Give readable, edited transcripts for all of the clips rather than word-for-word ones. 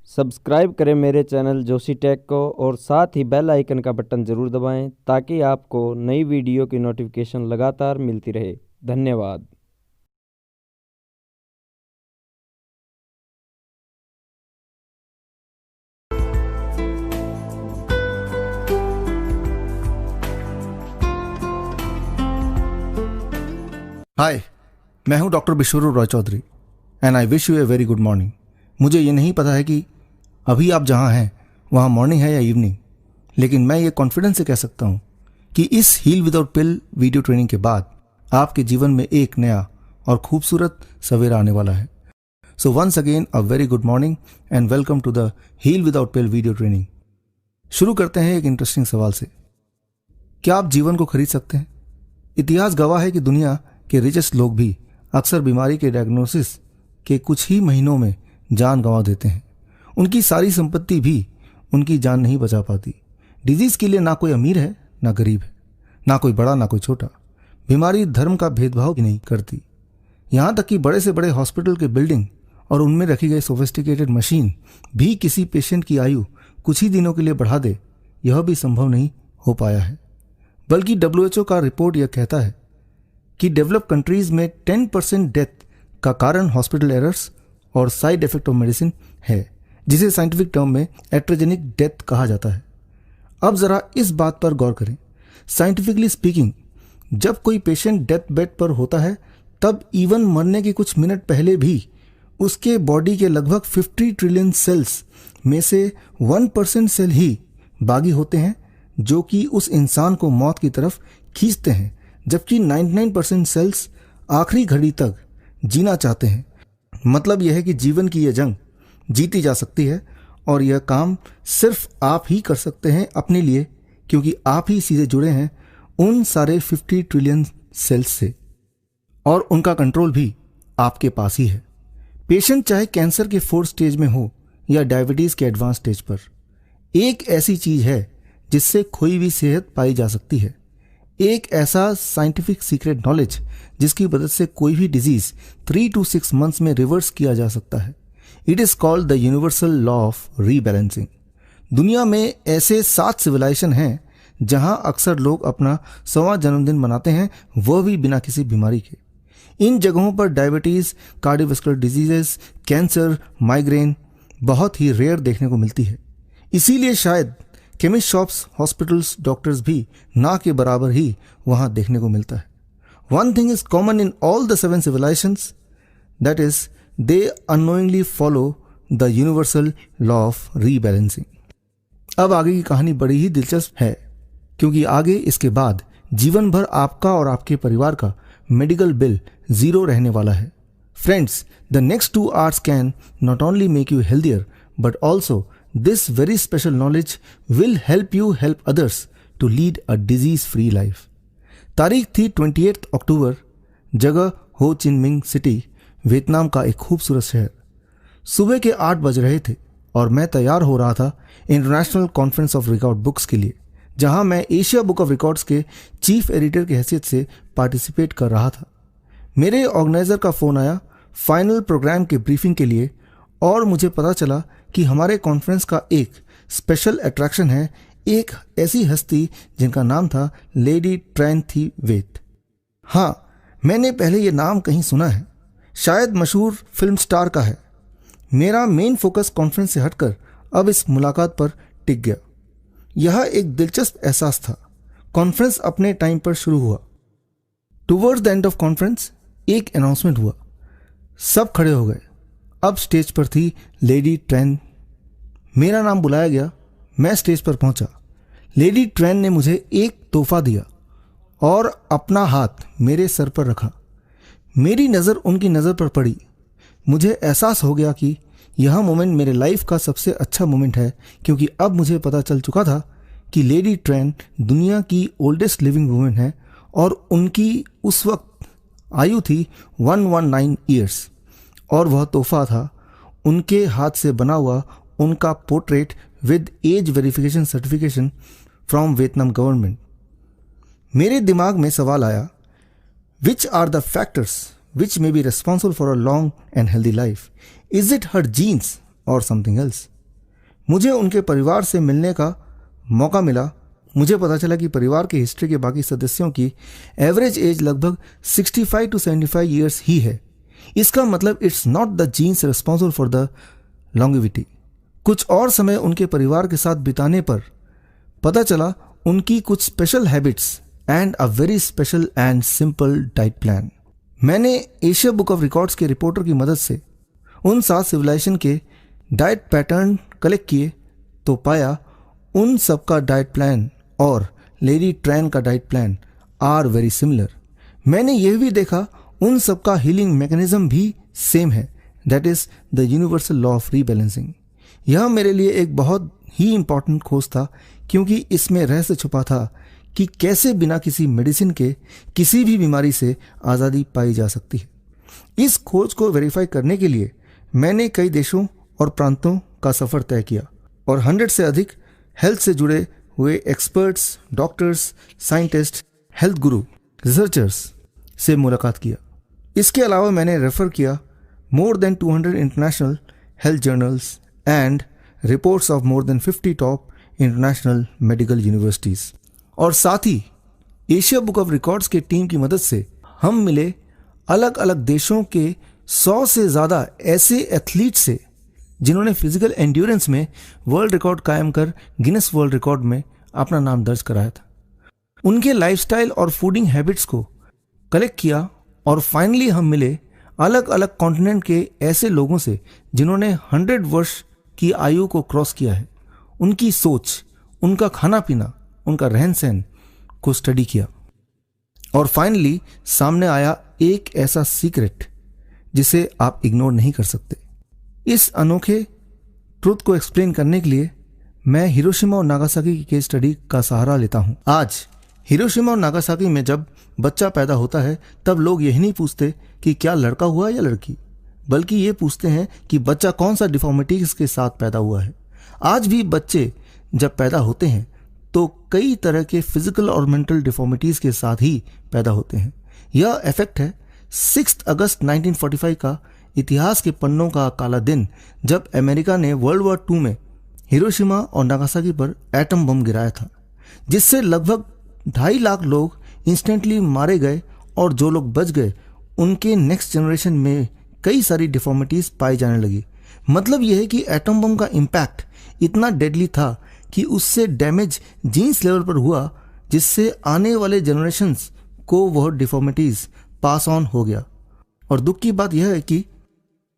Subscribe करें मेरे channel Joshi take को और साथ ही बेल आइकन का बटन ज़रूर दबाएं ताकि आपको नई वीडियो की नोटिफिकेशन लगातार मिलती रहे। धन्यवाद। हाय, मैं हूं डॉक्टर बिशोरू Roy Chowdhury and I wish you a very good morning. मुझे ये नहीं पता है कि अभी आप जहां हैं वहां मॉर्निंग है या इवनिंग, लेकिन मैं ये कॉन्फिडेंस से कह सकता हूं कि इस heal without pill video training के बाद आपके जीवन में एक नया और खूबसूरत सवेरा आने वाला है। So once again a very good morning and welcome to the heal without pill video training. शुरू करते हैं एक इंटरेस्टिंग सवाल से। क्या आप जीवन को खरीद सकते हैं? इतिहास गवाह है कि दुनिया के रिचेस्ट लोग भी अक्सर बीमारी के डायग्नोसिस के कुछ ही महीनों में जान गंवा देते हैं। उनकी सारी संपत्ति भी उनकी जान नहीं बचा पाती। डिजीज के लिए ना कोई अमीर है ना गरीब है, ना कोई बड़ा ना कोई छोटा। बीमारी धर्म का भेदभाव भी नहीं करती। यहाँ तक कि बड़े से बड़े हॉस्पिटल के बिल्डिंग और उनमें रखी गई सोफिस्टिकेटेड मशीन भी किसी पेशेंट की आयु कुछ ही दिनों के लिए बढ़ा दे, यह भी संभव नहीं हो पाया है। बल्कि WHO का रिपोर्ट यह कहता है कि डेवलप कंट्रीज में 10% डेथ का कारण हॉस्पिटल एरर्स और साइड इफेक्ट ऑफ मेडिसिन है, जिसे साइंटिफिक टर्म में एट्रोजेनिक डेथ कहा जाता है। अब जरा इस बात पर गौर करें। साइंटिफिकली स्पीकिंग, जब कोई पेशेंट डेथ बेड पर होता है तब इवन मरने के कुछ मिनट पहले भी उसके बॉडी के लगभग 50 ट्रिलियन सेल्स में से 1% सेल ही बागी होते हैं जो कि उस इंसान को मौत की तरफ खींचते हैं, जबकि 99% सेल्स आखिरी घड़ी तक जीना चाहते हैं। मतलब यह है कि जीवन की यह जंग जीती जा सकती है और यह काम सिर्फ आप ही कर सकते हैं अपने लिए, क्योंकि आप ही सीधे जुड़े हैं उन सारे 50 ट्रिलियन सेल्स से और उनका कंट्रोल भी आपके पास ही है। पेशेंट चाहे कैंसर के 4th स्टेज में हो या डायबिटीज के एडवांस स्टेज पर, एक ऐसी चीज है जिससे खोई हुई सेहत पाई जा सकती है। एक ऐसा साइंटिफिक सीक्रेट नॉलेज जिसकी मदद से कोई भी डिजीज 3 to 6 मंथ्स में रिवर्स किया जा सकता है। It is called the universal law of rebalancing. दुनिया में ऐसे 7 सिविलाइजेशन हैं जहां अक्सर लोग अपना 100वां जन्मदिन मनाते हैं, वह भी बिना किसी बीमारी के। इन जगहों पर diabetes, cardiovascular diseases, cancer, migraine बहुत ही रेयर देखने को मिलती है। इसीलिए शायद केमिस्ट शॉप्स, हॉस्पिटल्स, डॉक्टर्स भी ना के बराबर ही वहां देखने को मिलता है। One thing is common in all the 7 civilizations, that is, they unknowingly follow the universal law of rebalancing। अब आगे की कहानी बड़ी ही दिलचस्प है, क्योंकि आगे इसके बाद जीवन भर आपका और आपके परिवार का मेडिकल बिल 0 रहने वाला है। Friends, the next 2 hours can not only make you healthier but also this very special knowledge will help you help others to lead a disease-free life। तारीख थी 28 अक्टूबर, जगह हो चिन मिंग सिटी, वियतनाम का एक खूबसूरत शहर। सुबह के 8 बज रहे थे और मैं तैयार हो रहा था international conference of record books के लिए, जहां मैं एशिया बुक ऑफ रिकॉर्ड्स के चीफ एडिटर की हैसियत से पार्टिसिपेट कर रहा था। मेरे ऑर्गेनाइजर का फ़ोन आया फाइनल प्रोग्राम के ब्रीफिंग के लिए और मुझे पता चला कि हमारे कॉन्फ्रेंस का एक स्पेशल अट्रैक्शन है, एक ऐसी हस्ती जिनका नाम था लेडी ट्रेन थी वेट। हाँ, मैंने पहले ये नाम कहीं सुना है, शायद मशहूर फिल्म स्टार का है। मेरा मेन फोकस कॉन्फ्रेंस से हटकर अब इस मुलाकात पर टिक गया। यह एक दिलचस्प एहसास था। कॉन्फ्रेंस अपने टाइम पर शुरू हुआ। Towards the end of conference एक अनाउंसमेंट हुआ। सब खड़े हो गए। अब स्टेज पर थी लेडी ट्रेन। मेरा नाम बुलाया गया। मैं स्टेज पर पहुंचा। लेडी ट्रेन ने मुझे एक तोहफा दिया और अपना हाथ मेरे सर पर रखा। मेरी नज़र उनकी नज़र पर पड़ी। मुझे एहसास हो गया कि यह मोमेंट मेरे लाइफ का सबसे अच्छा मोमेंट है, क्योंकि अब मुझे पता चल चुका था कि लेडी ट्रेन दुनिया की ओल्डेस्ट लिविंग वुमेन है और उनकी उस वक्त आयु थी 119 ईयर्स और वह तोहफा था उनके हाथ से बना हुआ उनका portrait with age verification certification from Vietnam government. मेरे दिमाग में सवाल आया, which are the factors which may be responsible for a long and healthy life? Is it her genes or something else? मुझे उनके परिवार से मिलने का मौका मिला। मुझे पता चला कि परिवार के हिस्ट्री के बाकी सदस्यों की एवरेज एज लगभग 65 to 75 ईयर्स ही है। इसका मतलब it's not the genes responsible for the longevity. कुछ और समय उनके परिवार के साथ बिताने पर पता चला उनकी कुछ special habits and a very special and simple diet plan. मैंने एशिया बुक ऑफ रिकॉर्ड्स के रिपोर्टर की मदद से उन 7 सिविलाइजेशन के डाइट पैटर्न कलेक्ट किए तो पाया उन सबका डाइट प्लान और लेडी ट्रैन का diet plan are very similar. मैंने यह भी देखा उन सबका हीलिंग मैकेनिज्म भी सेम है, that is the universal law of rebalancing. यह मेरे लिए एक बहुत ही इंपॉर्टेंट खोज था, क्योंकि इसमें रहस्य छुपा था कि कैसे बिना किसी मेडिसिन के किसी भी बीमारी से आज़ादी पाई जा सकती है। इस खोज को वेरीफाई करने के लिए मैंने कई देशों और प्रांतों का सफ़र तय किया और 100 से अधिक हेल्थ से जुड़े हुए एक्सपर्ट्स, डॉक्टर्स, साइंटिस्ट, हेल्थ गुरु, रिसर्चर्स से मुलाकात किया। इसके अलावा मैंने रेफर किया more than 200 international health journals and reports of more than 50 top international medical universities. और साथ ही एशिया बुक ऑफ रिकॉर्ड्स के टीम की मदद से हम मिले अलग अलग देशों के 100 से ज़्यादा ऐसे एथलीट से जिन्होंने फिजिकल एंड्योरेंस में वर्ल्ड रिकॉर्ड कायम कर गिनेस वर्ल्ड रिकॉर्ड में अपना नाम दर्ज कराया था। उनके लाइफस्टाइल और फूडिंग हैबिट्स को कलेक्ट किया और फाइनली हम मिले अलग अलग कॉन्टिनेंट के ऐसे लोगों से जिन्होंने 100 वर्ष की आयु को क्रॉस किया है। उनकी सोच, उनका खाना पीना, उनका रहन सहन को स्टडी किया और फाइनली सामने आया एक ऐसा सीक्रेट जिसे आप इग्नोर नहीं कर सकते। इस अनोखे ट्रुथ को एक्सप्लेन करने के लिए मैं हिरोशिमा और नागासाकी की केस स्टडी का सहारा लेता हूं। आज हिरोशिमा और नागासाकी में जब बच्चा पैदा होता है तब लोग यही नहीं पूछते कि क्या लड़का हुआ या लड़की, बल्कि ये पूछते हैं कि बच्चा कौन सा डिफॉर्मिटीज के साथ पैदा हुआ है। आज भी बच्चे जब पैदा होते हैं तो कई तरह के फिजिकल और मेंटल डिफॉर्मिटीज के साथ ही पैदा होते हैं। यह इफेक्ट है 6 अगस्त 1945 का इतिहास के पन्नों का काला दिन, जब अमेरिका ने वर्ल्ड वॉर II में हिरोशिमा और नागासाकी पर एटम बम गिराया था, जिससे लगभग 2.5 लाख लोग इंस्टेंटली मारे गए और जो लोग बच गए उनके नेक्स्ट जनरेशन में कई सारी डिफॉर्मिटीज पाई जाने लगी। मतलब यह है कि एटम बम का इम्पैक्ट इतना डेडली था कि उससे डैमेज जीन्स लेवल पर हुआ, जिससे आने वाले जनरेशन्स को वह डिफॉर्मिटीज पास ऑन हो गया। और दुख की बात यह है कि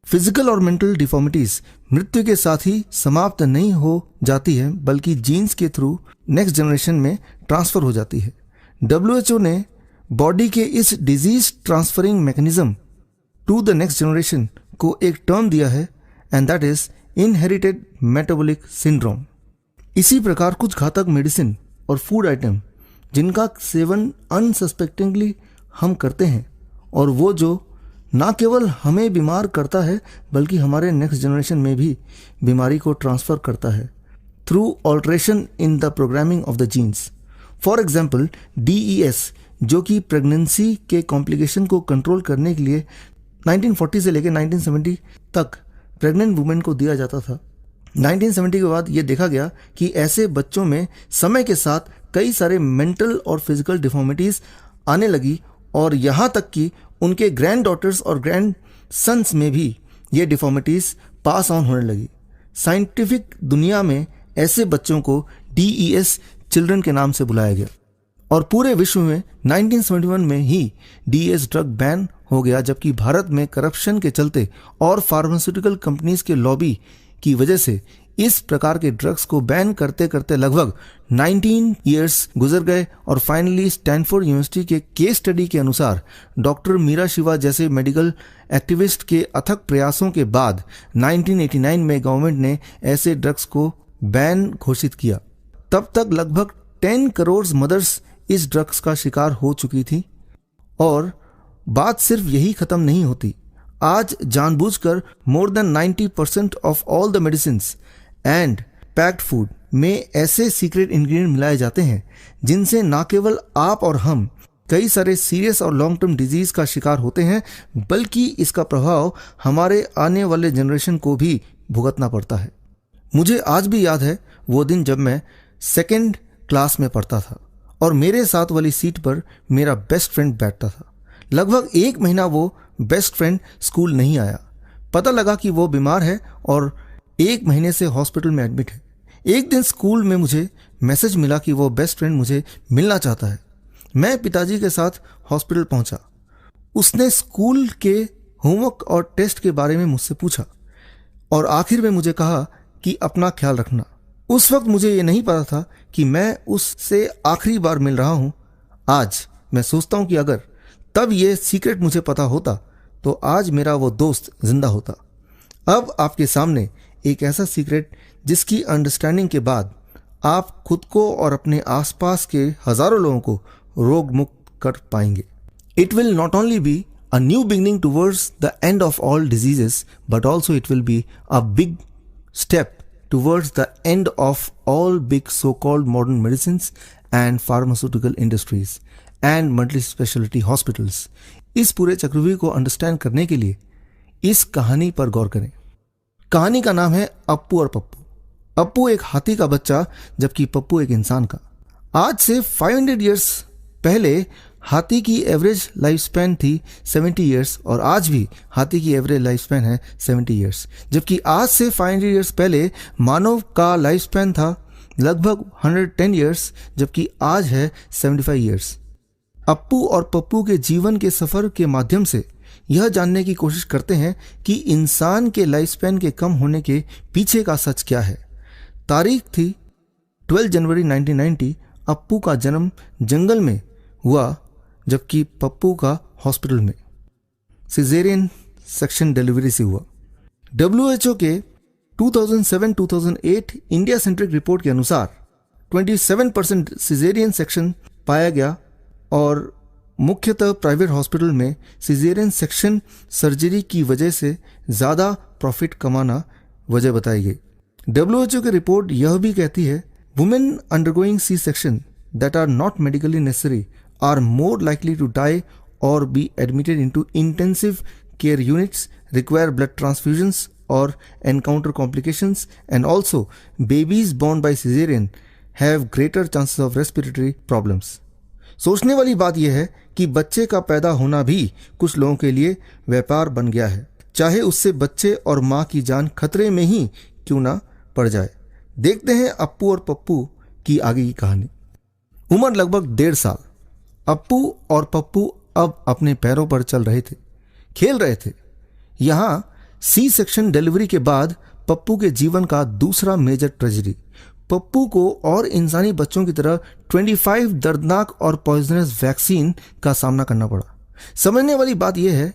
फिजिकल और मेंटल डिफॉर्मिटीज मृत्यु के साथ ही समाप्त नहीं हो जाती है, बल्कि जीन्स के थ्रू नेक्स्ट जनरेशन में ट्रांसफर हो जाती है। WHO ने बॉडी के इस disease transferring mechanism to the next generation को एक टर्म दिया है, and that is inherited metabolic syndrome. इसी प्रकार कुछ घातक मेडिसिन और फूड आइटम जिनका सेवन अनसस्पेक्टिंगली हम करते हैं, और वो जो ना केवल हमें बीमार करता है बल्कि हमारे नेक्स्ट जनरेशन में भी बीमारी को ट्रांसफ़र करता है through alteration in the programming of the genes. For example DES, जो कि प्रेगनेंसी के कॉम्प्लिकेशन को कंट्रोल करने के लिए 1940 से लेकर 1970 तक प्रेग्नेंट वुमेन को दिया जाता था। 1970 के बाद ये देखा गया कि ऐसे बच्चों में समय के साथ कई सारे मेंटल और फिजिकल डिफॉर्मिटीज़ आने लगी, और यहाँ तक कि उनके ग्रैंड डॉटर्स और ग्रैंड सन्स में भी ये डिफॉर्मिटीज़ पास ऑन होने लगी। साइंटिफिक दुनिया में ऐसे बच्चों को DES चिल्ड्रन के नाम से बुलाया गया, और पूरे विश्व में 1971 में ही DES ड्रग बैन हो गया, जबकि भारत में करप्शन के चलते और फार्मास्यूटिकल कंपनीज के लॉबी की वजह से इस प्रकार के ड्रग्स को बैन करते करते लगभग 19 ईयर्स गुजर गए, और फाइनली स्टैनफोर्ड यूनिवर्सिटी के केस स्टडी के अनुसार डॉक्टर मीरा शिवा जैसे मेडिकल एक्टिविस्ट के अथक प्रयासों के बाद 1989 में गवर्नमेंट ने ऐसे ड्रग्स को बैन घोषित किया। तब तक लगभग 10 करोड़ मदर्स इस ड्रग्स का शिकार हो चुकी थी, और बात सिर्फ यही खत्म नहीं होती। आज जानबूझकर more than 90% of all the medicines and packed food में ऐसे सीक्रेट इंग्रेडिएंट मिलाए जाते हैं जिनसे न केवल आप और हम कई सारे सीरियस और लॉन्ग टर्म डिजीज का शिकार होते हैं, बल्कि इसका प्रभाव हमारे आने वाले जनरेशन को भी भुगतना पड़ता है। मुझे आज भी याद है वो दिन जब मैं सेकेंड क्लास में पढ़ता था और मेरे साथ वाली सीट पर मेरा बेस्ट फ्रेंड बैठता था। लगभग 1 महीना वो बेस्ट फ्रेंड स्कूल नहीं आया। पता लगा कि वो बीमार है और 1 महीने से हॉस्पिटल में एडमिट है। एक दिन स्कूल में मुझे मैसेज मिला कि वो बेस्ट फ्रेंड मुझे मिलना चाहता है। मैं पिताजी के साथ हॉस्पिटल पहुंचा। उसने स्कूल के होमवर्क और टेस्ट के बारे में मुझसे पूछा और आखिर में मुझे कहा कि अपना ख्याल रखना। उस वक्त मुझे ये नहीं पता था कि मैं उससे आखिरी बार मिल रहा हूँ। आज मैं सोचता हूँ कि अगर तब ये सीक्रेट मुझे पता होता तो आज मेरा वो दोस्त जिंदा होता। अब आपके सामने एक ऐसा सीक्रेट जिसकी अंडरस्टैंडिंग के बाद आप खुद को और अपने आसपास के हजारों लोगों को रोग मुक्त कर पाएंगे। It will not only be a new beginning towards the end of all diseases, but also it will be a big step towards the end of all big so-called modern medicines and pharmaceutical industries and multi-specialty hospitals. इस पूरे चक्रव्यूह को understand करने के लिए इस कहानी पर गौर करें। कहानी का नाम है अप्पू और पप्पू। अप्पू एक हाथी का बच्चा जबकि पप्पू एक इंसान का। आज से 500 ईयर्स पहले हाथी की एवरेज लाइफ स्पैन थी 70 ईयर्स और आज भी हाथी की एवरेज लाइफ स्पैन है 70 ईयर्स। जबकि आज से 500 ईयर्स पहले मानव का लाइफ स्पैन था लगभग 110 ईयर्स जबकि आज है 75 ईयर्स। अप्पू और पप्पू के जीवन के सफ़र के माध्यम से यह जानने की कोशिश करते हैं कि इंसान के लाइफ स्पैन के कम होने के पीछे का सच क्या है। तारीख थी 12 जनवरी 1990। अप्पू का जन्म जंगल में हुआ जबकि पप्पू का हॉस्पिटल में सिजेरियन सेक्शन डिलीवरी से हुआ। WHO के 2007-2008 इंडिया सेंट्रिक रिपोर्ट के अनुसार 27% सिजेरियन सेक्शन पाया गया और मुख्यतः प्राइवेट हॉस्पिटल में सिजेरियन सेक्शन सर्जरी की वजह से ज़्यादा प्रॉफिट कमाना वजह बताई गई। WHO की रिपोर्ट यह भी कहती है women undergoing C section that are not medically necessary are more likely to die or be admitted into intensive care units, require blood transfusions or encounter complications, and also babies born by cesarean have greater chances of respiratory problems. सोचने वाली बात यह है कि बच्चे का पैदा होना भी कुछ लोगों के लिए व्यापार बन गया है, चाहे उससे बच्चे और माँ की जान खतरे में ही क्यों ना पड़ जाए। देखते हैं अप्पू और पप्पू की आगे की कहानी। उम्र लगभग 1.5 साल। अप्पू और पप्पू अब अपने पैरों पर चल रहे थे, खेल रहे थे। यहाँ सी सेक्शन डिलीवरी के बाद पप्पू के जीवन का दूसरा मेजर ट्रेजेडी। पप्पू को और इंसानी बच्चों की तरह 25 दर्दनाक और पॉइजनस वैक्सीन का सामना करना पड़ा। समझने वाली बात यह है,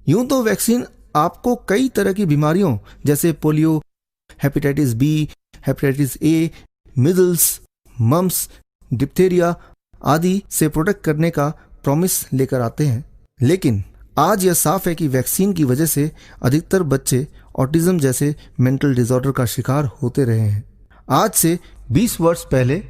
यूं तो वैक्सीन आपको कई तरह की बीमारियों जैसे polio, hepatitis B, hepatitis A, measles, mumps, diphtheria आदि से प्रोटेक्ट करने का प्रॉमिस लेकर आते हैं, लेकिन आज यह साफ है कि वैक्सीन की वजह से अधिकतर बच्चे ऑटिज्म जैसे मेंटल डिसऑर्डर का शिकार होते रहे हैं। आज से 20 वर्ष पहले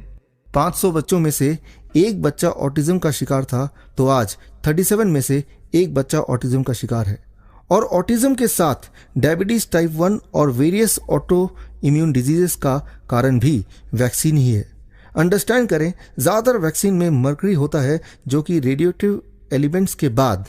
500 बच्चों में से एक बच्चा ऑटिज्म का शिकार था, तो आज 37 में से एक बच्चा ऑटिज्म का शिकार है। और ऑटिज्म के साथ डायबिटीज टाइप 1 और वेरियस ऑटो इम्यून डिजीजेस का कारण भी वैक्सीन ही है। अंडरस्टैंड करें, ज़्यादातर वैक्सीन में मर्करी होता है जो कि रेडियोएक्टिव एलिमेंट्स के बाद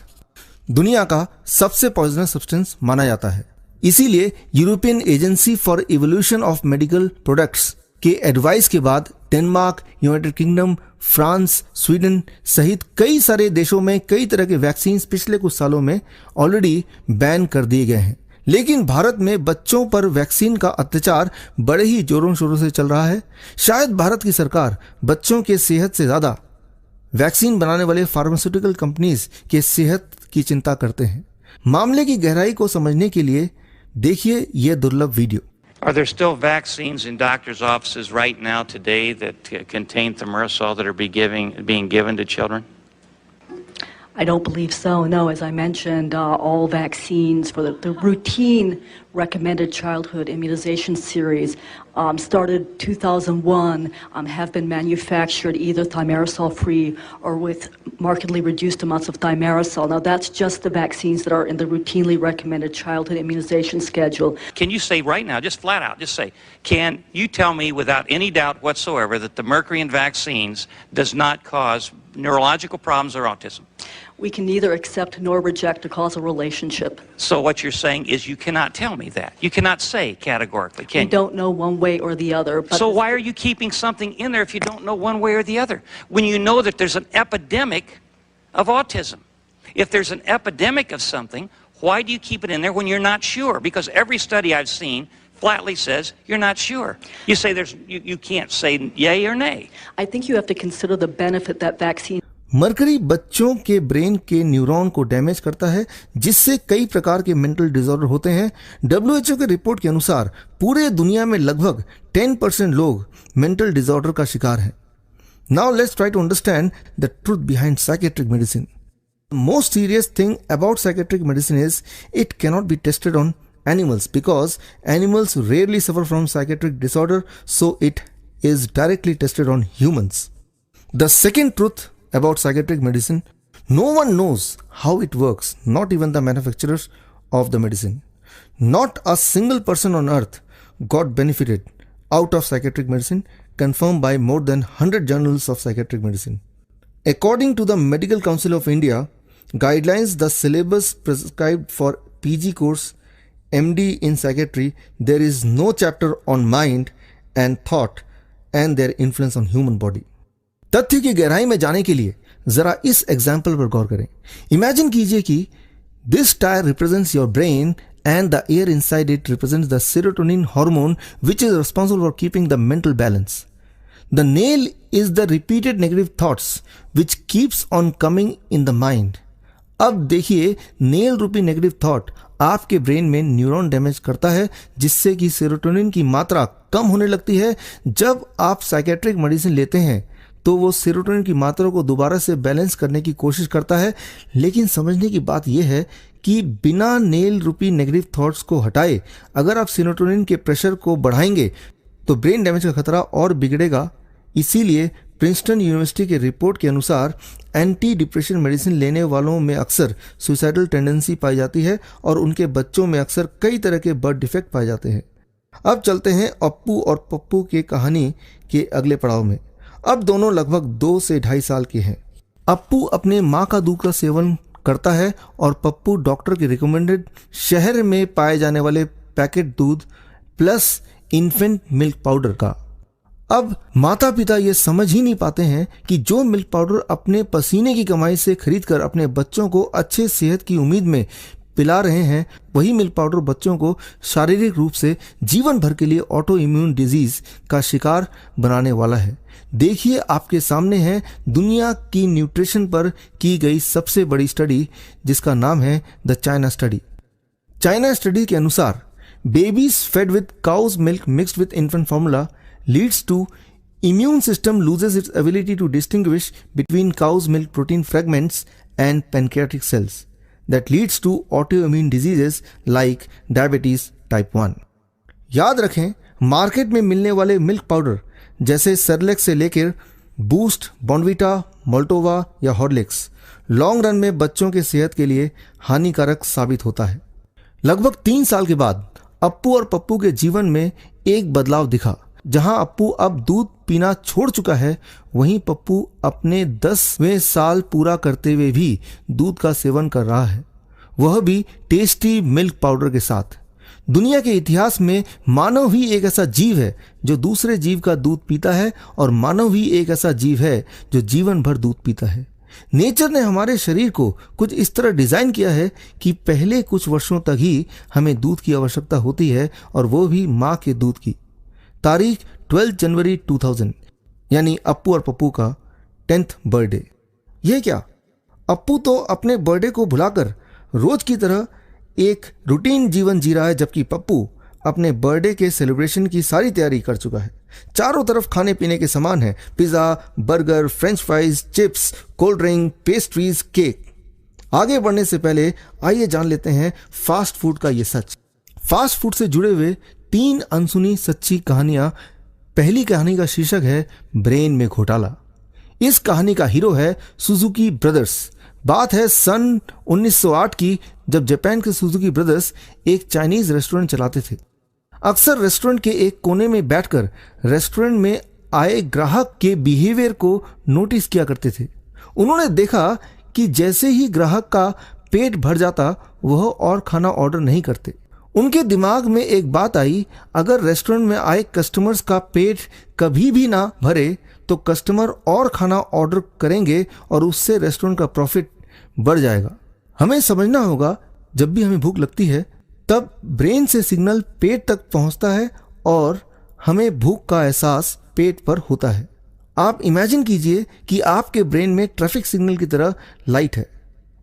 दुनिया का सबसे पॉइजनस सब्सटेंस माना जाता है। इसीलिए European agency for evolution of medical products के एडवाइस के बाद Denmark, United kingdom, France, Sweden सहित कई सारे देशों में कई तरह के वैक्सीन पिछले कुछ सालों में ऑलरेडी बैन कर दिए गए हैं। लेकिन भारत में बच्चों पर वैक्सीन का अत्याचार बड़े ही जोरों शोरों से चल रहा है। शायद भारत की सरकार बच्चों के सेहत से ज़्यादा वैक्सीन बनाने वाले फार्मास्यूटिकल कंपनीज के सेहत की चिंता करते हैं। मामले की गहराई को समझने के लिए देखिए यह दुर्लभ video. Are there still vaccines in doctors' offices right now today that contain thimerosal that are being given to children? I don't believe so, no. As I mentioned, all vaccines for the routine recommended childhood immunization series started 2001, have been manufactured either thimerosal-free or with markedly reduced amounts of thimerosal. Now, that's just the vaccines that are in the routinely recommended childhood immunization schedule. Can you say right now, just flat out, just say, can you tell me without any doubt whatsoever that the mercury in vaccines does not cause neurological problems or autism? We can neither accept nor reject a causal relationship. So what you're saying is you cannot tell me that. You cannot say categorically, can you? We don't know one way or the other. But so why are you keeping something in there if you don't know one way or the other? When you know that there's an epidemic of autism. If there's an epidemic of something, why do you keep it in there when you're not sure? Because every study I've seen flatly says you're not sure. You say you can't say yay or nay. I think you have to consider the benefit that vaccine. Mercury बच्चों के brain के neuron को damage करता है, जिससे कई प्रकार के मेंटल डिसऑर्डर होते हैं। WHO के रिपोर्ट के अनुसार पूरे दुनिया में लगभग 10% लोग मेंटल डिसऑर्डर का शिकार हैं। Now let's try to understand the truth behind psychiatric medicine. Most serious thing about psychiatric medicine is it cannot be tested on animals because animals rarely suffer from psychiatric disorder, so it is directly tested on humans. The second truth about psychiatric medicine, no one knows how it works, not even the manufacturers of the medicine. Not a single person on earth got benefited out of psychiatric medicine, confirmed by more than 100 journals of psychiatric medicine. According to the Medical Council of India guidelines, the syllabus prescribed for PG course MD in psychiatry, there is no chapter on mind and thought and their influence on human body. तथ्य की गहराई में जाने के लिए जरा इस example पर गौर करें। इमेजिन कीजिए कि this tyre represents your brain and the air inside it represents the serotonin hormone, which is responsible for keeping the mental balance. The nail is the repeated negative thoughts which keeps on coming in the mind. अब देखिए, nail रूपी negative thought आपके brain में neuron damage करता है, जिससे कि serotonin की मात्रा कम होने लगती है। जब आप साइकेट्रिक मेडिसिन लेते हैं तो वो सेरोटोनिन की मात्रा को दोबारा से बैलेंस करने की कोशिश करता है, लेकिन समझने की बात यह है कि बिना नेल रूपी नेगेटिव थॉट्स को हटाए अगर आप सेरोटोनिन के प्रेशर को बढ़ाएंगे तो ब्रेन डैमेज का खतरा और बिगड़ेगा। इसीलिए प्रिंसटन यूनिवर्सिटी के रिपोर्ट के अनुसार एंटी डिप्रेशन मेडिसिन लेने वालों में अक्सर सुसाइडल टेंडेंसी पाई जाती है और उनके बच्चों में अक्सर कई तरह के बर्थ डिफेक्ट पाए जाते हैं। अब चलते हैं अप्पू और पप्पू की कहानी के अगले पड़ाव में। अब दोनों लगभग 2 से 2.5 साल के हैं। अप्पू अपने माँ का दूध का सेवन करता है और पप्पू डॉक्टर के रिकमेंडेड शहर में पाए जाने वाले पैकेट दूध प्लस इन्फेंट मिल्क पाउडर का। अब माता पिता ये समझ ही नहीं पाते हैं कि जो मिल्क पाउडर अपने पसीने की कमाई से खरीदकर अपने बच्चों को अच्छे सेहत की उम्मीद में पिला रहे हैं, वही मिल्क पाउडर बच्चों को शारीरिक रूप से जीवन भर के लिए ऑटो इम्यून डिजीज का शिकार बनाने वाला है। देखिए, आपके सामने है दुनिया की न्यूट्रिशन पर की गई सबसे बड़ी स्टडी, जिसका नाम है the China study. China study के अनुसार babies fed with cow's milk mixed with infant formula leads to immune system loses its ability to distinguish between cow's milk protein fragments and pancreatic cells. That leads to autoimmune diseases like diabetes type 1. याद रखें, market में मिलने वाले milk powder जैसे Cerelacs से लेकर boost, Bournvita, Maltova या Horlicks long run में बच्चों के सेहत के लिए हानिकारक साबित होता है। लगभग 3 साल के बाद अप्पू और पप्पू के जीवन में एक बदलाव दिखा। जहां अप्पू अब दूध पीना छोड़ चुका है, वहीं पप्पू अपने 10वें साल पूरा करते हुए भी दूध का सेवन कर रहा है, वह भी टेस्टी मिल्क पाउडर के साथ। दुनिया के इतिहास में मानव ही एक ऐसा जीव है जो दूसरे जीव का दूध पीता है, और मानव ही एक ऐसा जीव है जो जीवन भर दूध पीता है। नेचर ने हमारे शरीर को कुछ इस तरह डिजाइन किया है कि पहले कुछ वर्षों तक ही हमें दूध की आवश्यकता होती है, और वो भी माँ के दूध की। तारीख 12 जनवरी 2000, यानी अप्पू और पप्पू का 10th बर्थडे। यह क्या, अप्पू तो अपने बर्थडे को भुलाकर रोज की तरह एक रूटीन जीवन जी रहा है, जबकि पप्पू अपने बर्थडे के सेलिब्रेशन की सारी तैयारी कर चुका है। चारों तरफ खाने पीने के सामान है, pizza, burger, French fries, chips, cold drink, pastries, cake. आगे बढ़ने से पहले आइए जान लेते हैं फास्ट फूड का ये सच। फास्ट फूड से जुड़े हुए 3 अनसुनी सच्ची कहानियां। पहली कहानी का शीर्षक है ब्रेन में घोटाला। इस कहानी का हीरो है सुजुकी ब्रदर्स। बात है सन 1908 की, जब जापान के सुजुकी ब्रदर्स एक चाइनीज रेस्टोरेंट चलाते थे। अक्सर रेस्टोरेंट के एक कोने में बैठकर रेस्टोरेंट में आए ग्राहक के बिहेवियर को नोटिस किया करते थे। उन्होंने देखा कि जैसे ही ग्राहक का पेट भर जाता वह और खाना ऑर्डर नहीं करते। उनके दिमाग में एक बात आई, अगर रेस्टोरेंट में आए कस्टमर्स का पेट कभी भी ना भरे तो कस्टमर और खाना ऑर्डर करेंगे और उससे रेस्टोरेंट का प्रॉफिट बढ़ जाएगा। हमें समझना होगा, जब भी हमें भूख लगती है तब ब्रेन से सिग्नल पेट तक पहुंचता है और हमें भूख का एहसास पेट पर होता है। आप इमेजिन कीजिए कि आपके ब्रेन में ट्रैफिक सिग्नल की तरह लाइट है,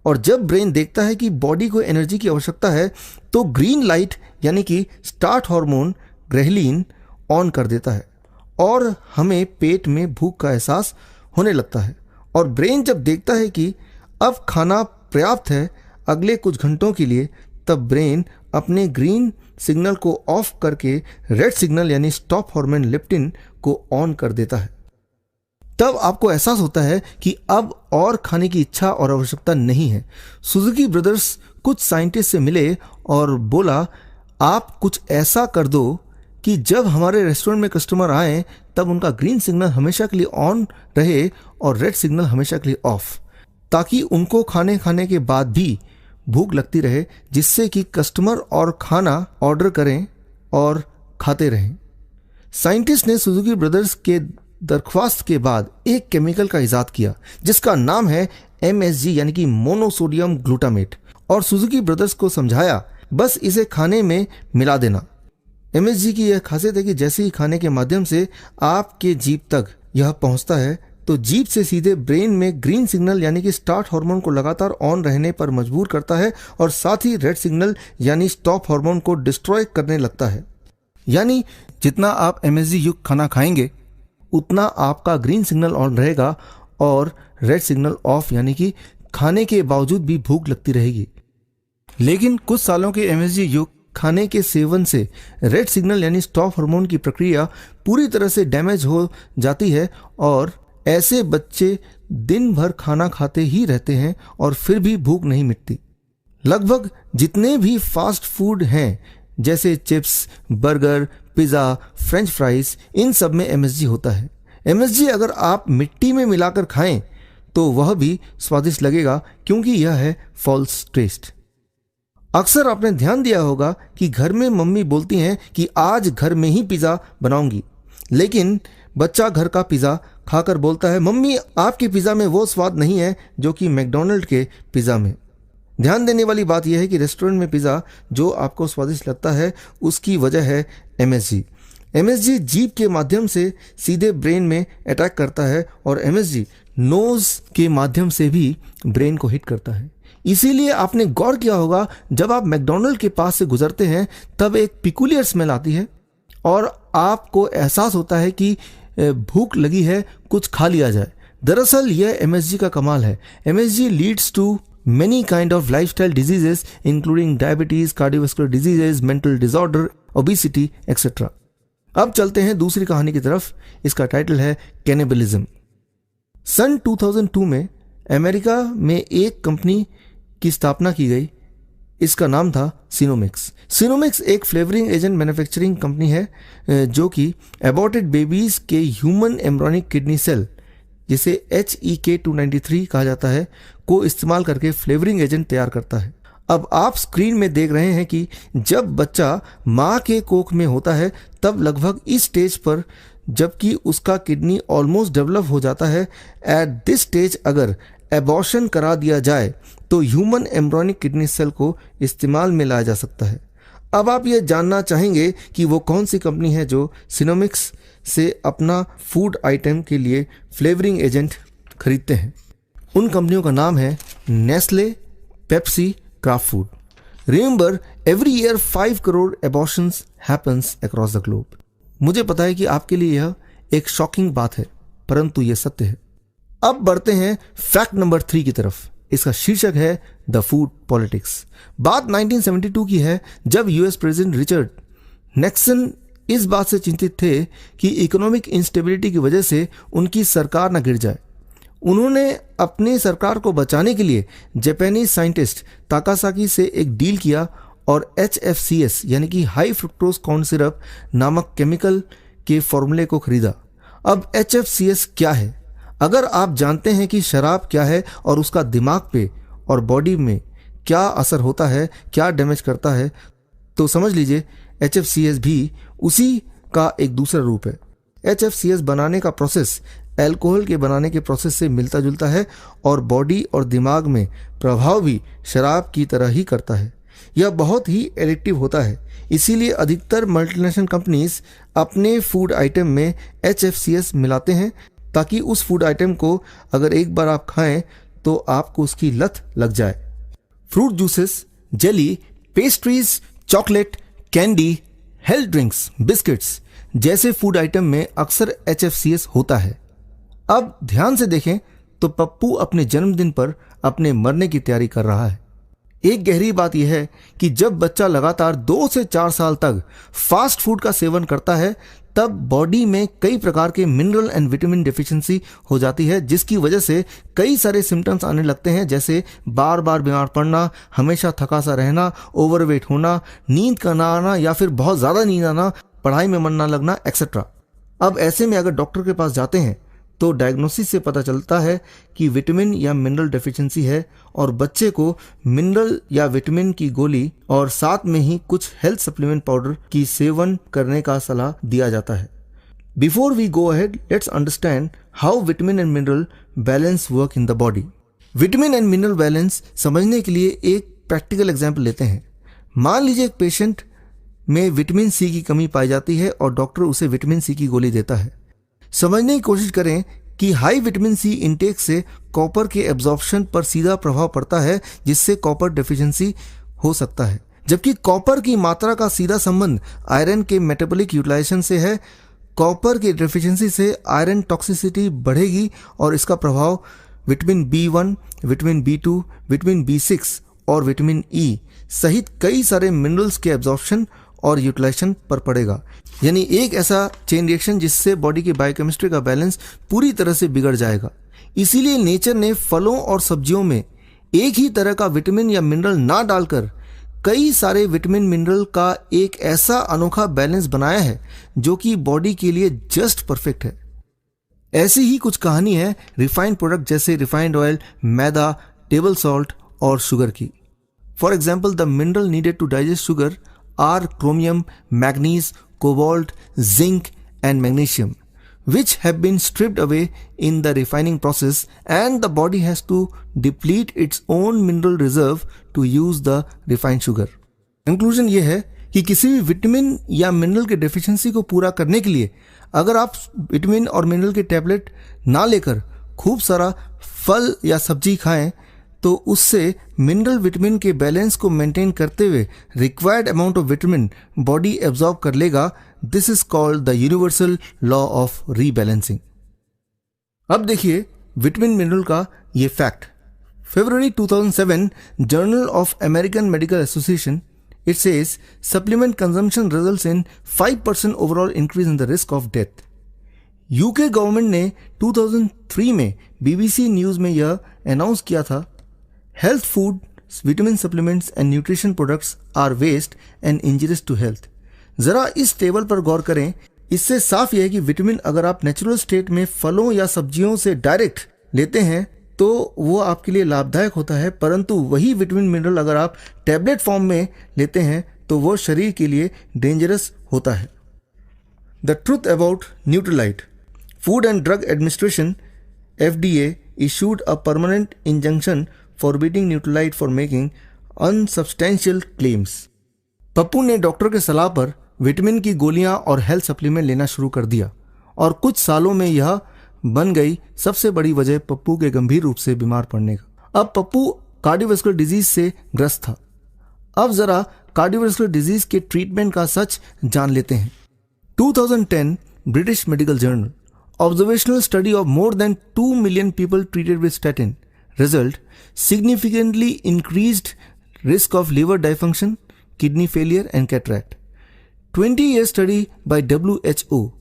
और जब ब्रेन देखता है कि बॉडी को एनर्जी की आवश्यकता है तो ग्रीन लाइट यानी कि स्टार्ट हार्मोन ग्रेलिन ऑन कर देता है और हमें पेट में भूख का एहसास होने लगता है। और ब्रेन जब देखता है कि अब खाना पर्याप्त है अगले कुछ घंटों के लिए, तब ब्रेन अपने ग्रीन सिग्नल को ऑफ करके रेड सिग्नल यानी स्टॉप हार्मोन लेप्टिन को ऑन कर देता है। तब आपको एहसास होता है कि अब और खाने की इच्छा और आवश्यकता नहीं है। सुजुकी ब्रदर्स कुछ साइंटिस्ट से मिले और बोला, आप कुछ ऐसा कर दो कि जब हमारे रेस्टोरेंट में कस्टमर आए तब उनका ग्रीन सिग्नल हमेशा के लिए ऑन रहे और रेड सिग्नल हमेशा के लिए ऑफ, ताकि उनको खाने के बाद भी भूख लगती रहे, जिससे कि कस्टमर और खाना ऑर्डर करें और खाते रहें। साइंटिस्ट ने सुजुकी ब्रदर्स के दरख्वास्त के बाद एक केमिकल का इजाद किया जिसका नाम है MSG यानी कि मोनोसोडियम ग्लूटामेट, और सुजुकी ब्रदर्स को समझाया बस इसे खाने में मिला देना। MSG की यह खासियत है कि जैसे ही खाने के माध्यम से आपके जीभ तक यह पहुंचता है तो जीभ से सीधे ब्रेन में ग्रीन सिग्नल यानी कि स्टार्ट हार्मोन को लगातार ऑन रहने पर मजबूर करता है और साथ ही रेड सिग्नल यानी स्टॉप हार्मोन को डिस्ट्रॉय करने लगता है। यानी जितना आप MSG युक्त खाना खाएंगे उतना आपका ग्रीन सिग्नल ऑन रहेगा और रेड सिग्नल ऑफ, यानी कि खाने के बावजूद भी भूख लगती रहेगी। लेकिन कुछ सालों के MSG युक्त खाने के सेवन से रेड सिग्नल यानी स्टॉप हार्मोन की प्रक्रिया पूरी तरह से डैमेज हो जाती है और ऐसे बच्चे दिन भर खाना खाते ही रहते हैं और फिर भी भूख नहीं मिटती। लगभग जितने भी फास्ट फूड हैं जैसे chips, burger, pizza, french fries, इन सब में MSG होता है। MSG अगर आप मिट्टी में मिलाकर खाएं तो वह भी स्वादिष्ट लगेगा, क्योंकि यह है फॉल्स टेस्ट। अक्सर आपने ध्यान दिया होगा कि घर में मम्मी बोलती हैं कि आज घर में ही पिज़्ज़ा बनाऊंगी, लेकिन बच्चा घर का पिज़्ज़ा खाकर बोलता है, मम्मी आपके पिज़्ज़ा में वो स्वाद नहीं है जो कि मैकडॉनल्ड के पिज़्ज़ा में। ध्यान देने वाली बात यह है कि रेस्टोरेंट में पिज़्ज़ा जो आपको स्वादिष्ट लगता है उसकी वजह है MSG। MSG जीभ के माध्यम से सीधे ब्रेन में अटैक करता है और MSG नोज के माध्यम से भी ब्रेन को हिट करता है। इसीलिए आपने गौर किया होगा, जब आप मैकडॉनल्ड के पास से गुजरते हैं तब एक पिकुलियर स्मेल आती है और आपको एहसास होता है कि भूख लगी है, कुछ खा लिया जाए। दरअसल यह MSG का कमाल है। MSG leads to many kind of lifestyle diseases including diabetes, cardiovascular diseases, mental disorder, obesity, etc. अब चलते हैं दूसरी कहानी की तरफ। इसका टाइटल है कैनिबलिज्म। सन 2002 में अमेरिका में एक कंपनी की स्थापना की गई। इसका नाम था सिनोमिक्स। सिनोमिक्स एक फ्लेवरिंग एजेंट मैन्युफैक्चरिंग कंपनी है जो कि एबॉर्टेड बेबीज के ह्यूमन एम्ब्रियोनिक किडनी सेल, जिसे HEK293 कहा जाता है, को इस्तेमाल करके फ्लेवरिंग एजेंट तैयार करता है। अब आप स्क्रीन में देख रहे हैं कि जब बच्चा माँ के कोख में होता है तब लगभग इस स्टेज पर, जबकि उसका किडनी ऑलमोस्ट डेवलप हो जाता है, एट दिस स्टेज अगर एबॉर्शन करा दिया जाए तो ह्यूमन एम्ब्रियोनिक किडनी सेल को इस्तेमाल में लाया जा सकता है। अब आप ये जानना चाहेंगे कि वो कौन सी कंपनी है जो सिनोमिक्स से अपना फूड आइटम के लिए फ्लेवरिंग एजेंट खरीदते हैं। उन कंपनियों का नाम है Nestle, Pepsi, craft food. Remember, every year 5 crore abortions happens across the globe. मुझे पता है कि आपके लिए यह एक शॉकिंग बात है, परंतु यह सत्य है। अब बढ़ते हैं फैक्ट नंबर 3 की तरफ। इसका शीर्षक है द फूड पॉलिटिक्स। बात 1972 की है, जब यूएस प्रेसिडेंट रिचर्ड निक्सन इस बात से चिंतित थे कि इकोनॉमिक इंस्टेबिलिटी की वजह से उनकी सरकार न गिर जाए। उन्होंने अपनी सरकार को बचाने के लिए जापानीज साइंटिस्ट ताकासाकी से एक डील किया और HFCS यानी कि हाई फ्रुक्टोज कॉर्न सिरप नामक केमिकल के फॉर्मूले को खरीदा। अब HFCS क्या है? अगर आप जानते हैं कि शराब क्या है और उसका दिमाग पे और बॉडी में क्या असर होता है, क्या डैमेज करता है, तो समझ लीजिए HFCS भी उसी का एक दूसरा रूप है। HFCS बनाने का प्रोसेस अल्कोहल के बनाने के प्रोसेस से मिलता जुलता है और बॉडी और दिमाग में प्रभाव भी शराब की तरह ही करता है। यह बहुत ही एडिक्टिव होता है, इसीलिए अधिकतर मल्टीनेशनल कंपनीज अपने फूड आइटम में HFCS मिलाते हैं ताकि उस फूड आइटम को अगर एक बार आप खाएं तो आपको उसकी लत लग जाए। Fruit juices, jelly, pastries, chocolate, candy, health drinks, biscuits जैसे फूड आइटम में अक्सर HFCS होता है। अब ध्यान से देखें तो पप्पू अपने जन्मदिन पर अपने मरने की तैयारी कर रहा है। एक गहरी बात यह है कि जब बच्चा लगातार 2 से 4 साल तक फास्ट फूड का सेवन करता है तब बॉडी में कई प्रकार के मिनरल एंड विटामिन डेफिशिएंसी हो जाती है, जिसकी वजह से कई सारे सिम्टम्स आने लगते हैं, जैसे बार बार बीमार पड़ना, हमेशा थका सा रहना, ओवरवेट होना, नींद का ना आना या फिर बहुत ज़्यादा नींद आना, पढ़ाई में मन ना लगना, एक्सेट्रा। अब ऐसे में अगर डॉक्टर के पास जाते हैं तो डायग्नोसिस से पता चलता है कि विटामिन या मिनरल डेफिशिएंसी है और बच्चे को मिनरल या विटामिन की गोली और साथ में ही कुछ हेल्थ सप्लीमेंट पाउडर की सेवन करने का सलाह दिया जाता है। Before we go ahead, let's understand how vitamin and mineral balance work in the body. Vitamin and mineral balance समझने के लिए एक प्रैक्टिकल एग्जाम्पल लेते हैं। मान लीजिए एक पेशेंट में विटामिन सी की कमी पाई जाती है और डॉक्टर उसे विटामिन सी की गोली देता है। समझने की कोशिश करें कि हाई विटामिन सी इंटेक से कॉपर के एब्जॉर्प्शन पर सीधा प्रभाव पड़ता है, जिससे कॉपर डेफिशिएंसी हो सकता है, जबकि कॉपर की मात्रा का सीधा संबंध आयरन के मेटाबॉलिक यूटिलाइजेशन से है। कॉपर की डेफिशिएंसी से आयरन टॉक्सिसिटी बढ़ेगी और इसका प्रभाव vitamin B1, vitamin B2, vitamin B6 और विटामिन E सहित कई सारे मिनरल्स के एब्जॉर्प्शन और यूटिलाइजेशन पर पड़ेगा। यानी एक ऐसा चेन रिएक्शन जिससे बॉडी की बायोकेमिस्ट्री का बैलेंस पूरी तरह से बिगड़ जाएगा। इसीलिए नेचर ने फलों और सब्जियों में एक ही तरह का विटामिन या मिनरल ना डालकर कई सारे विटामिन मिनरल का एक ऐसा अनोखा बैलेंस बनाया है जो कि बॉडी के लिए जस्ट परफेक्ट है। ऐसी ही कुछ कहानी है रिफाइंड प्रोडक्ट जैसे रिफाइंड ऑयल, मैदा, टेबल सॉल्ट और शुगर की। For example, the mineral needed to digest sugar are chromium, manganese, cobalt, zinc and magnesium, which have been stripped away in the refining process, and the body has to deplete its own mineral reserve to use the refined sugar. Conclusion ये है कि किसी भी vitamin या mineral के deficiency को पूरा करने के लिए अगर आप विटामिन और मिनरल के टैबलेट ना लेकर खूब सारा फल या सब्जी खाएं तो उससे मिनरल विटामिन के बैलेंस को मेंटेन करते हुए required amount of vitamin body absorb कर लेगा। This is called the universal law of rebalancing. अब देखिए विटामिन मिनरल का ये fact. February 2007 journal of American medical association, it says supplement consumption results in 5% overall increase in the risk of death. UK government ने 2003 में BBC news में यह announce किया था, health food, vitamin supplements and nutrition products are waste and injurious to health. जरा इस table पर गौर करें, इससे साफ यह है कि विटामिन अगर आप नेचुरल स्टेट में फलों या सब्जियों से डायरेक्ट लेते हैं तो वो आपके लिए लाभदायक होता है, परंतु वही विटामिन मिनरल अगर आप टैबलेट फॉर्म में लेते हैं तो वो शरीर के लिए डेंजरस होता है। The truth about Nutrilite. Food and drug administration FDA issued a permanent injunction forbidding Nutrilite for making unsubstantial claims. Pappu ने डॉक्टर के सलाह पर विटामिन की गोलियां और हेल्थ सप्लीमेंट लेना शुरू कर दिया और कुछ सालों में यह बन गई सबसे बड़ी वजह पप्पू के गंभीर रूप से बीमार पड़ने का। अब पप्पू कार्डियोवास्कुलर डिजीज से ग्रस्त था। अब जरा कार्डियोवास्कुलर डिजीज के ट्रीटमेंट का सच जान लेते हैं। 2010 British medical journal, observational study of more than 2 million people treated with statin Result, significantly increased risk of liver dysfunction, kidney failure and cataract. 20-year study by WHO,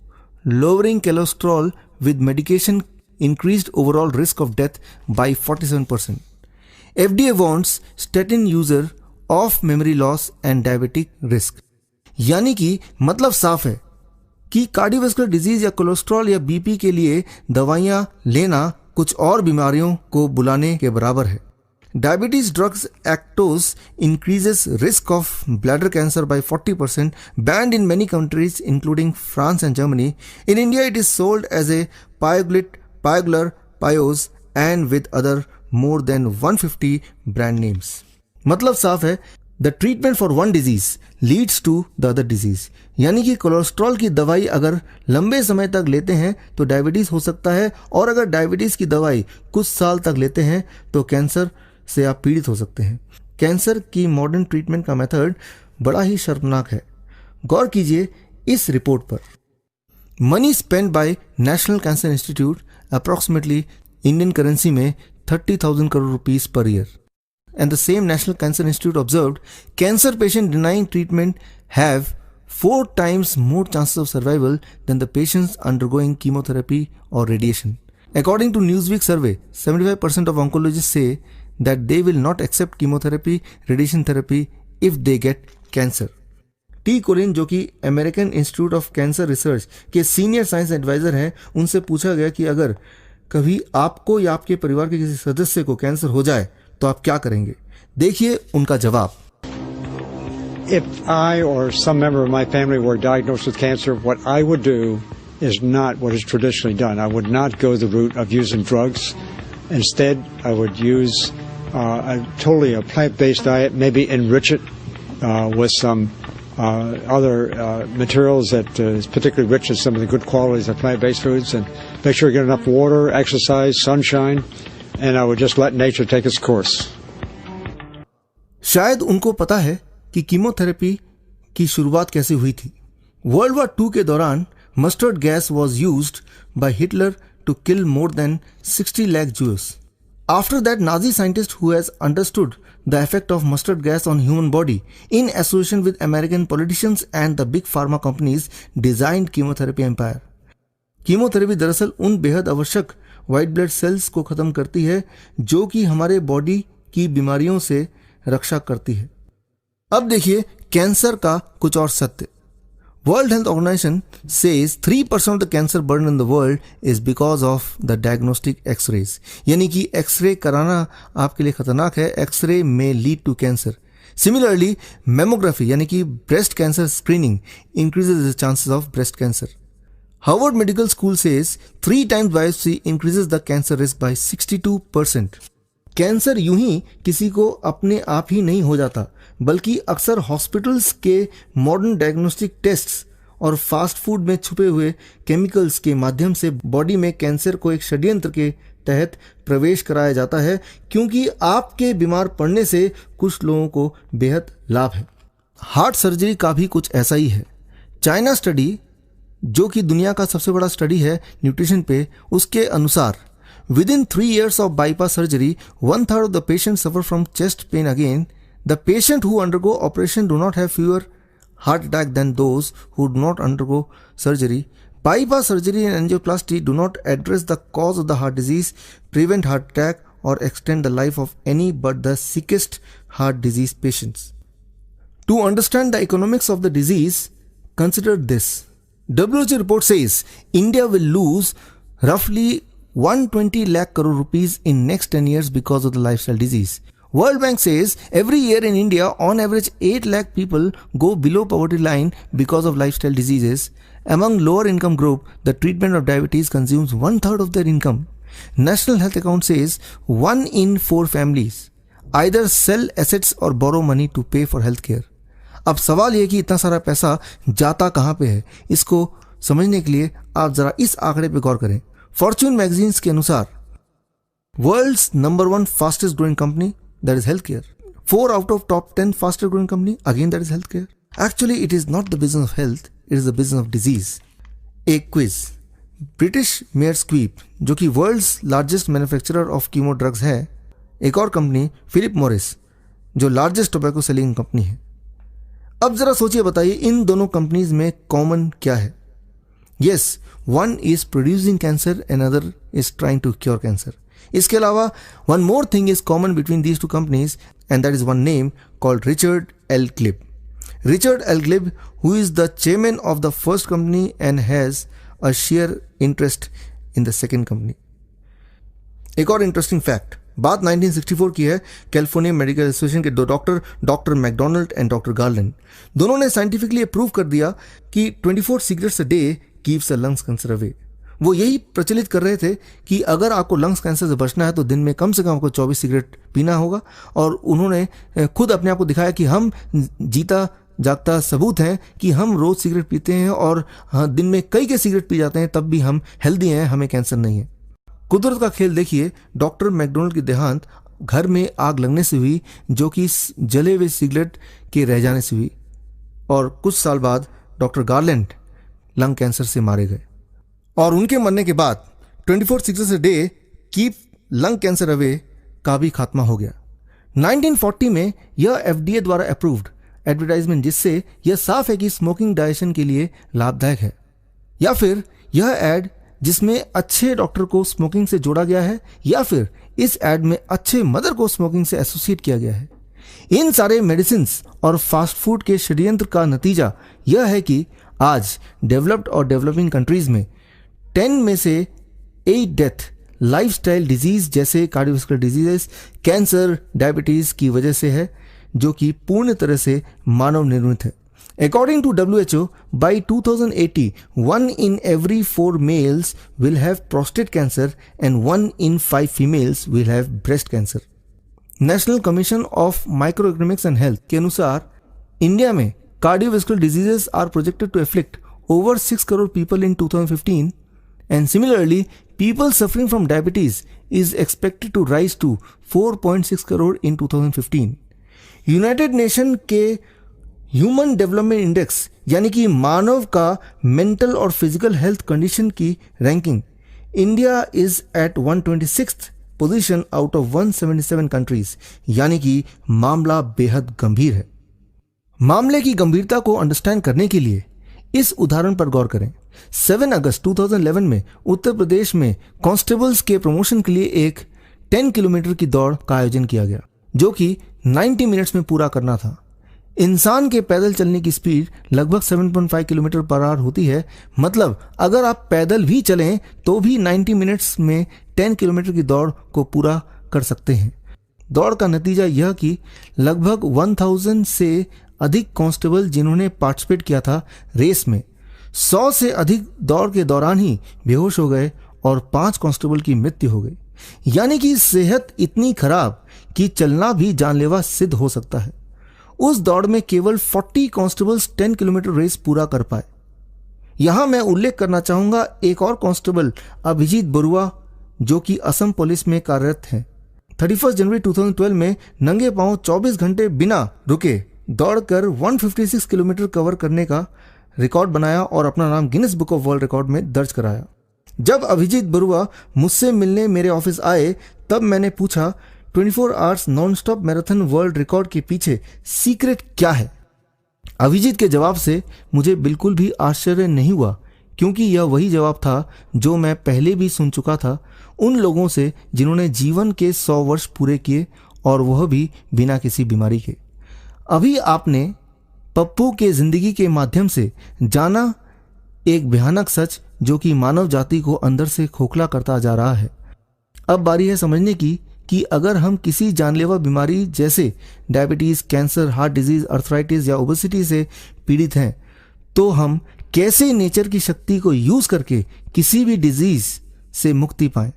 lowering cholesterol with medication increased overall risk of death by 47%. FDA warns statin user of memory loss and diabetic risk. यानी कि मतलब साफ है कि cardiovascular disease या cholesterol या BP के लिए दवाइयां लेना कुछ और बीमारियों को बुलाने के बराबर है. Diabetes drugs Actos increases risk of bladder cancer by 40%, banned in many countries including France and Germany. In India it is sold as a Pioglitazone, Pioglur, Pios and with other more than 150 brand names. मतलब साफ है, the treatment for one disease leads to the other disease. यानी कि cholesterol की दवाई अगर लंबे समय तक लेते हैं तो डायबिटीज हो सकता है, और अगर डायबिटीज की दवाई कुछ साल तक लेते हैं तो कैंसर से आप पीड़ित हो सकते हैं. कैंसर की मॉडर्न ट्रीटमेंट का मेथड बड़ा ही शर्मनाक है. गौर कीजिए इस रिपोर्ट पर. Money spend by national cancer institute approximately Indian currency में 30,000 crore rupees per year. And the same National Cancer Institute observed cancer patient denying treatment have 4 times more chances of survival than the patients undergoing chemotherapy or radiation. According to Newsweek survey, 75% of oncologists say that they will not accept chemotherapy, radiation therapy if they get cancer. T Colin जो कि American Institute of Cancer Research के senior science advisor हैं, उनसे पूछा गया कि अगर कभी आपको या आपके परिवार के किसी सदस्य को कैंसर हो जाए तो आप क्या करेंगे. देखिए उनका जवाब. If I or some member of my family were diagnosed with cancer, what I would do is not what is traditionally done. I would not go the route of using drugs. Instead, I would use totally a plant-based diet, maybe enrich it with some other materials that is particularly rich in some of the good qualities of plant-based foods, and make sure you get enough water, exercise, sunshine, and I would just let nature take its course. शायद उनको पता है कि chemotherapy की शुरुआत कैसे हुई थी. वर्ल्ड वॉर II के दौरान mustard gas was used by Hitler to kill more than 60 lakh Jews. After that, Nazi scientist who has understood the effect of mustard gas on human body in association with American politicians and the big pharma companies designed chemotherapy empire. Chemotherapy दरअसल उन बेहद आवश्यक white blood cells को खत्म करती है जो कि हमारे बॉडी की बीमारियों से रक्षा करती है. अब देखिए कैंसर का कुछ और सत्य. World Health Organization says 3% of the cancer burden in the world is because of the diagnostic X-rays. यानी कि एक्सरे कराना आपके लिए खतरनाक है. X ray may lead to cancer. Similarly, mammography यानी कि breast cancer screening increases the chances of breast cancer. Harvard Medical School says 3 times biopsy increases the cancer risk by 62%. Cancer यूं ही किसी को अपने आप ही नहीं हो जाता, बल्कि अक्सर हॉस्पिटल्स के मॉडर्न डायग्नोस्टिक टेस्ट्स और फास्ट फूड में छुपे हुए केमिकल्स के माध्यम से बॉडी में कैंसर को एक षड्यंत्र के तहत प्रवेश कराया जाता है, क्योंकि आपके बीमार पड़ने से कुछ लोगों को बेहद लाभ है. हार्ट सर्जरी का भी कुछ ऐसा ही है. चाइना स्टडी जो कि दुनिया का सबसे बड़ा स्टडी है न्यूट्रिशन पे, उसके अनुसार within 3 years of bypass surgery, 1/3 of the patients suffer from chest pain again. The patients who undergo operation do not have fewer heart attack than those who do not undergo surgery. Bypass surgery and angioplasty do not address the cause of the heart disease, prevent heart attack or extend the life of any but the sickest heart disease patients. To understand the economics of the disease, consider this. WHO report says India will lose roughly 120 lakh crore rupees in next 10 years because of the lifestyle disease. World Bank says every year in India, on average 8 lakh people go below poverty line because of lifestyle diseases. Among lower income group, the treatment of diabetes consumes 1/3 of their income. National Health Account says 1 in 4 families either sell assets or borrow money to pay for health care. अब सवाल यह कि इतना सारा पैसा जाता कहाँ पे है, इसको समझने के लिए आप जरा इस आंकड़े पे गौर करें. फॉर्च्यून मैगजीन्स के अनुसार world's number 1 fastest growing company that is health care. 4 out of top 10 fastest growing company, again that is healthcare. Actually, it is not the business of health, it is the business of disease. एक quiz. British Myers Squibb जो कि world's largest manufacturer of chemo drugs है, एक और company Philip Morris, जो largest tobacco selling company है। अब जरा सोचिए, बताइए इन दोनों कंपनीज में कॉमन क्या है? Yes, one is producing cancer and other is trying to cure cancer. इसके अलावा one more thing is common between these two companies and that is one name called Richard L Glib. Richard L. Glib, who is the chairman of the first company and has a share interest in the second company. एक और interesting fact, बात 1964 की है। California medical association के दो doctor McDonald and doctor garland, दोनों ने scientifically prove कर दिया कि 24 cigarettes a day keeps a lungs cancer away. वो यही प्रचलित कर रहे थे कि अगर आपको लंग्स कैंसर से बचना है तो दिन में कम से कम आपको 24 सिगरेट पीना होगा। और उन्होंने खुद अपने आप को दिखाया कि हम जीता जागता सबूत हैं कि हम रोज सिगरेट पीते हैं और दिन में कई सिगरेट पी जाते हैं, तब भी हम हेल्दी हैं, हमें कैंसर नहीं है। कुदरत का खेल देखिए, डॉक्टर मैकडोनल्ड की देहांत घर में आग लगने से हुई, जो कि जले हुए सिगरेट के रह जाने से हुई, और कुछ साल बाद डॉक्टर गार्लैंड लंग कैंसर से मारे गए। और उनके मरने के बाद 24 cigarettes a day keep lung cancer away का भी खात्मा हो गया। 1940 में यह FDA द्वारा अप्रूव्ड एडवर्टाइजमेंट, जिससे यह साफ है कि स्मोकिंग डाइजेशन के लिए लाभदायक है, या फिर यह एड जिसमें अच्छे डॉक्टर को स्मोकिंग से जोड़ा गया है, या फिर इस एड में अच्छे मदर को स्मोकिंग से एसोसिएट किया गया है। इन सारे मेडिसिन्स और फास्ट फूड के षड्यंत्र का नतीजा यह है कि आज डेवलप्ड और डेवलपिंग कंट्रीज में 10 में से 8 डेथ लाइफस्टाइल डिजीज जैसे कार्डियोवास्कुलर डिजीजेस, कैंसर, डायबिटीज की वजह से है, जो कि पूर्ण तरह से मानव निर्मित है। According to WHO, by 2080, 1 in every 4 males will have prostate cancer and 1 in 5 females will have breast cancer. National Commission of Microeconomics and Health के अनुसार इंडिया में cardiovascular diseases are projected to afflict over 6 crore people in 2015, and similarly, people suffering from diabetes is expected to rise to 4.6 crore in 2015. United Nation के Human Development Index यानी कि मानव का mental और physical health condition की ranking, India is at 126th position out of 177 countries, यानी कि मामला बेहद गंभीर है। मामले की गंभीरता को अंडरस्टैंड करने के लिए इस उदाहरण पर गौर करें। 7 अगस्त 2011 में उत्तर प्रदेश में कांस्टेबल्स के प्रमोशन के लिए एक 10 किलोमीटर की दौड़ का आयोजन किया गया, जो कि 90 मिनट्स में पूरा करना था। इंसान के पैदल चलने की स्पीड लगभग 7.5 किलोमीटर पर आवर होती है, मतलब अगर आप पैदल भी चलें तो भी 90 मिनट्स में 10 किलोमीटर की दौड़ को पूरा कर सकते हैं। दौड़ का नतीजा यह कि लगभग 1000 से अधिक कांस्टेबल जिन्होंने पार्टिसिपेट किया था रेस में, 100 से अधिक दौड़ के दौरान ही बेहोश हो गए और 5 कांस्टेबल की मृत्यु हो गई। यानी कि सेहत इतनी खराब कि चलना भी जानलेवा सिद्ध हो सकता है। उस दौड़ में केवल 40 कांस्टेबल्स 10 किलोमीटर रेस पूरा कर पाए। यहां मैं उल्लेख करना चाहूंगा एक और कांस्टेबल अभिजीत बरुआ, जो कि असम पुलिस में कार्यरत हैं। 31 जनवरी 2012 में नंगे पांव 24 घंटे बिना रुके दौड़कर 156 किलोमीटर कवर करने का रिकॉर्ड बनाया और अपना नाम Guinness book of world record में दर्ज कराया। जब अभिजीत बरुआ मुझसे मिलने मेरे ऑफिस आए, तब मैंने पूछा 24 hours non stop marathon world record के पीछे सीक्रेट क्या है। अभिजीत के जवाब से मुझे बिल्कुल भी आश्चर्य नहीं हुआ, क्योंकि यह वही जवाब था जो मैं पहले भी सुन चुका था उन लोगों से जिन्होंने जीवन के 100 वर्ष पूरे किए, और वह भी बिना किसी बीमारी के। अभी आपने पप्पू के जिंदगी के माध्यम से जाना एक भयानक सच, जो कि मानव जाति को अंदर से खोखला करता जा रहा है। अब बारी है समझने की कि अगर हम किसी जानलेवा बीमारी जैसे diabetes, cancer, heart disease, arthritis या ओबेसिटी से पीड़ित हैं, तो हम कैसे नेचर की शक्ति को यूज करके किसी भी डिजीज से मुक्ति पाएं।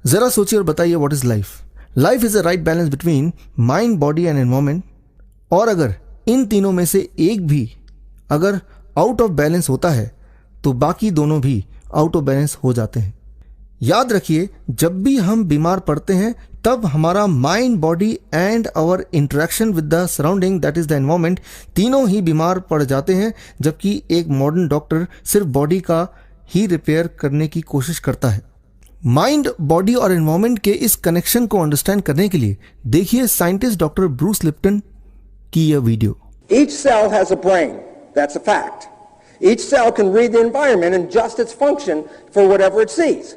जरा सोचिए और बताइए, what is life? Life is a right balance between mind, body and environment. और अगर इन तीनों में से एक भी अगर आउट ऑफ बैलेंस होता है तो बाकी दोनों भी आउट ऑफ बैलेंस हो जाते हैं। याद रखिए, जब भी हम बीमार पड़ते हैं तब हमारा mind, body and our interaction with the surrounding, that is the environment, तीनों ही बीमार पड़ जाते हैं। जबकि एक मॉडर्न डॉक्टर सिर्फ बॉडी का ही रिपेयर करने की कोशिश करता है। माइंड, बॉडी और एनवायरनमेंट के इस कनेक्शन को अंडरस्टैंड करने के लिए देखिए साइंटिस्ट डॉक्टर ब्रूस लिप्टन की यह video. Each cell has a brain. That's a fact. Each cell can read the environment and adjust its function for whatever it sees.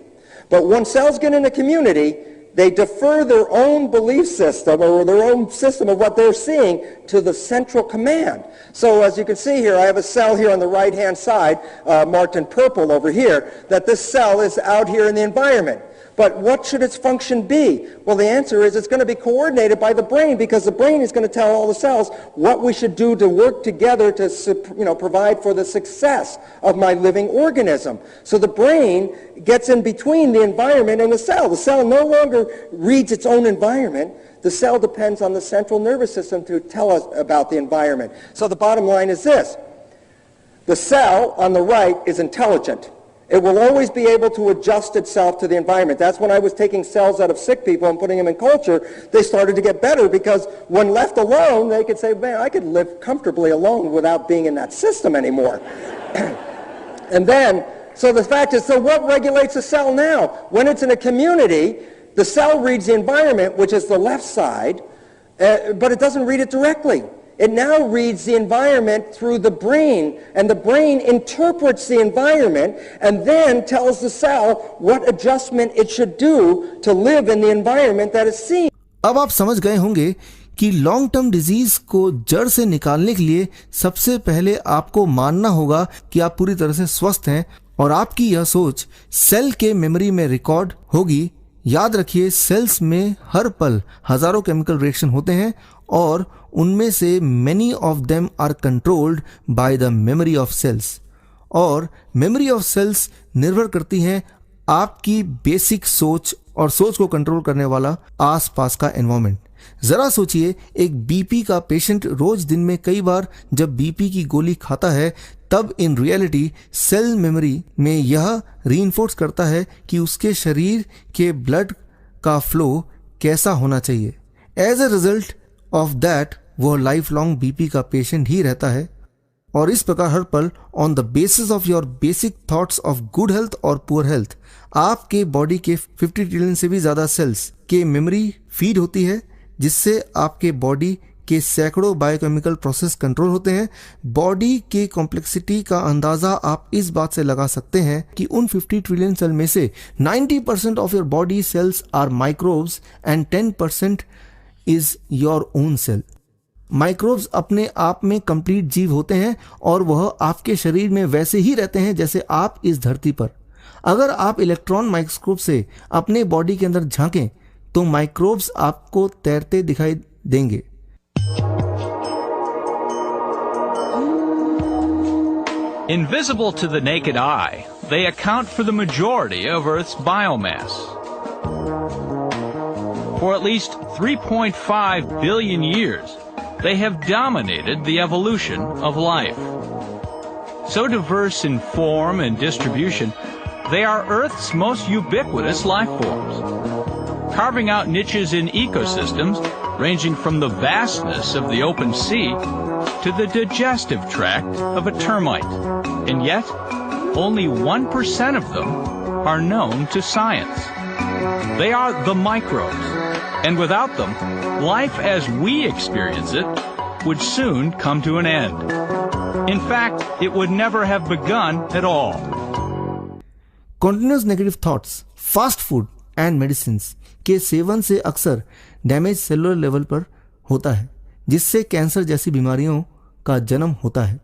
But when cells get in a community, they defer their own belief system or their own system of what they're seeing to the central command. So as you can see here, I have a cell here on the right-hand side, marked in purple over here, that this cell is out here in the environment. But what should its function be? Well, the answer is it's going to be coordinated by the brain, because the brain is going to tell all the cells what we should do to work together to, provide for the success of my living organism. So the brain gets in between the environment and the cell. The cell no longer reads its own environment. The cell depends on the central nervous system to tell us about the environment. So the bottom line is this. The cell on the right is intelligent. It will always be able to adjust itself to the environment. That's when I was taking cells out of sick people and putting them in culture, they started to get better, because when left alone, they could say, man, I could live comfortably alone without being in that system anymore. And then, so the fact is, so what regulates a cell now? When it's in a community, the cell reads the environment, which is the left side, but it doesn't read it directly. It now reads the environment through the brain, and the brain interprets the environment and then tells the cell what adjustment it should do to live in the environment that it's seeing. अब आप समझ गए होंगे कि long term disease को जड़ से निकालने के लिए सबसे पहले आपको मानना होगा कि आप पूरी तरह से स्वस्थ हैं, और आपकी यह सोच सेल के मेमोरी में रिकॉर्ड होगी। याद रखिए, सेल्स में हर पल हजारों केमिकल रिएक्शन होते हैं, और उनमें से many of them are controlled by the memory of cells, और मेमोरी ऑफ सेल्स निर्भर करती हैं आपकी बेसिक सोच, और सोच को कंट्रोल करने वाला आसपास का एनवायरनमेंट। जरा सोचिए, एक बीपी का पेशेंट रोज दिन में कई बार जब बीपी की गोली खाता है, तब इन रियलिटी सेल मेमोरी में यह रीइंफोर्स करता है कि उसके शरीर के ब्लड का फ्लो कैसा होना चाहिए। As a result of that वह लाइफ लॉन्ग बीपी का पेशेंट ही रहता है। और इस प्रकार हर पल on the basis of your basic thoughts of good health और पुअर हेल्थ, आपके बॉडी के 50 ट्रिलियन से भी ज्यादा सेल्स के मेमोरी फीड होती है, जिससे आपके बॉडी के सैकड़ों बायोकेमिकल प्रोसेस कंट्रोल होते हैं। बॉडी के कॉम्प्लेक्सिटी का अंदाजा आप इस बात से लगा सकते हैं कि उन 50 ट्रिलियन सेल में से 90% of your body cells are microbes and 10% is your own cell. Microbes अपने आप में कंप्लीट जीव होते हैं, और वह आपके शरीर में वैसे ही रहते हैं जैसे आप इस धरती पर। अगर आप इलेक्ट्रॉन माइक्रोस्कोप से अपने बॉडी के अंदर झांकें तो माइक्रोब्स आपको तैरते दिखाई देंगे। Invisible to the naked eye, they account for the majority of Earth's biomass. For at least 3.5 billion years, they have dominated the evolution of life. So diverse in form and distribution, they are Earth's most ubiquitous life forms, carving out niches in ecosystems ranging from the vastness of the open sea to the digestive tract of a termite. And yet, only 1% of them are known to science. They are the microbes, and without them, life as we experience it would soon come to an end. In fact, it would never have begun at all. Continuous negative thoughts, fast food and medicines के seven से अक्सर damage cellular level पर होता है, जिससे cancer जैसी बीमारियों का जन्म होता है।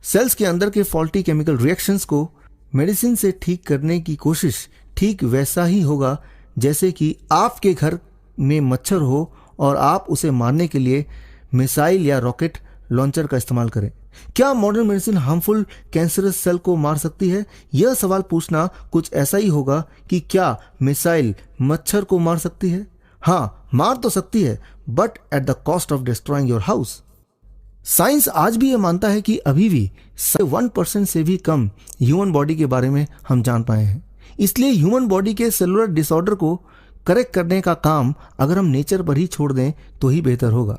सेल्स के अंदर के फॉल्टी केमिकल रिएक्शंस को मेडिसिन से ठीक करने की कोशिश ठीक वैसा ही होगा जैसे कि आपके घर में मच्छर हो और आप उसे मारने के लिए मिसाइल या रॉकेट लॉन्चर का इस्तेमाल करें। क्या modern medicine harmful cancerous cell को मार सकती है? यह सवाल पूछना कुछ ऐसा ही होगा कि क्या मिसाइल मच्छर को मार सकती है? हाँ, मार तो सकती है, but at the cost of destroying your house. Science आज भी यह मानता है कि अभी भी 1% से भी कम ह्यूमन बॉडी के बारे में हम जान पाए हैं। इसलिए ह्यूमन बॉडी के सेलुलर डिसऑर्डर को करेक्ट करने का काम अगर हम नेचर पर ही छोड़ दें तो ही बेहतर होगा।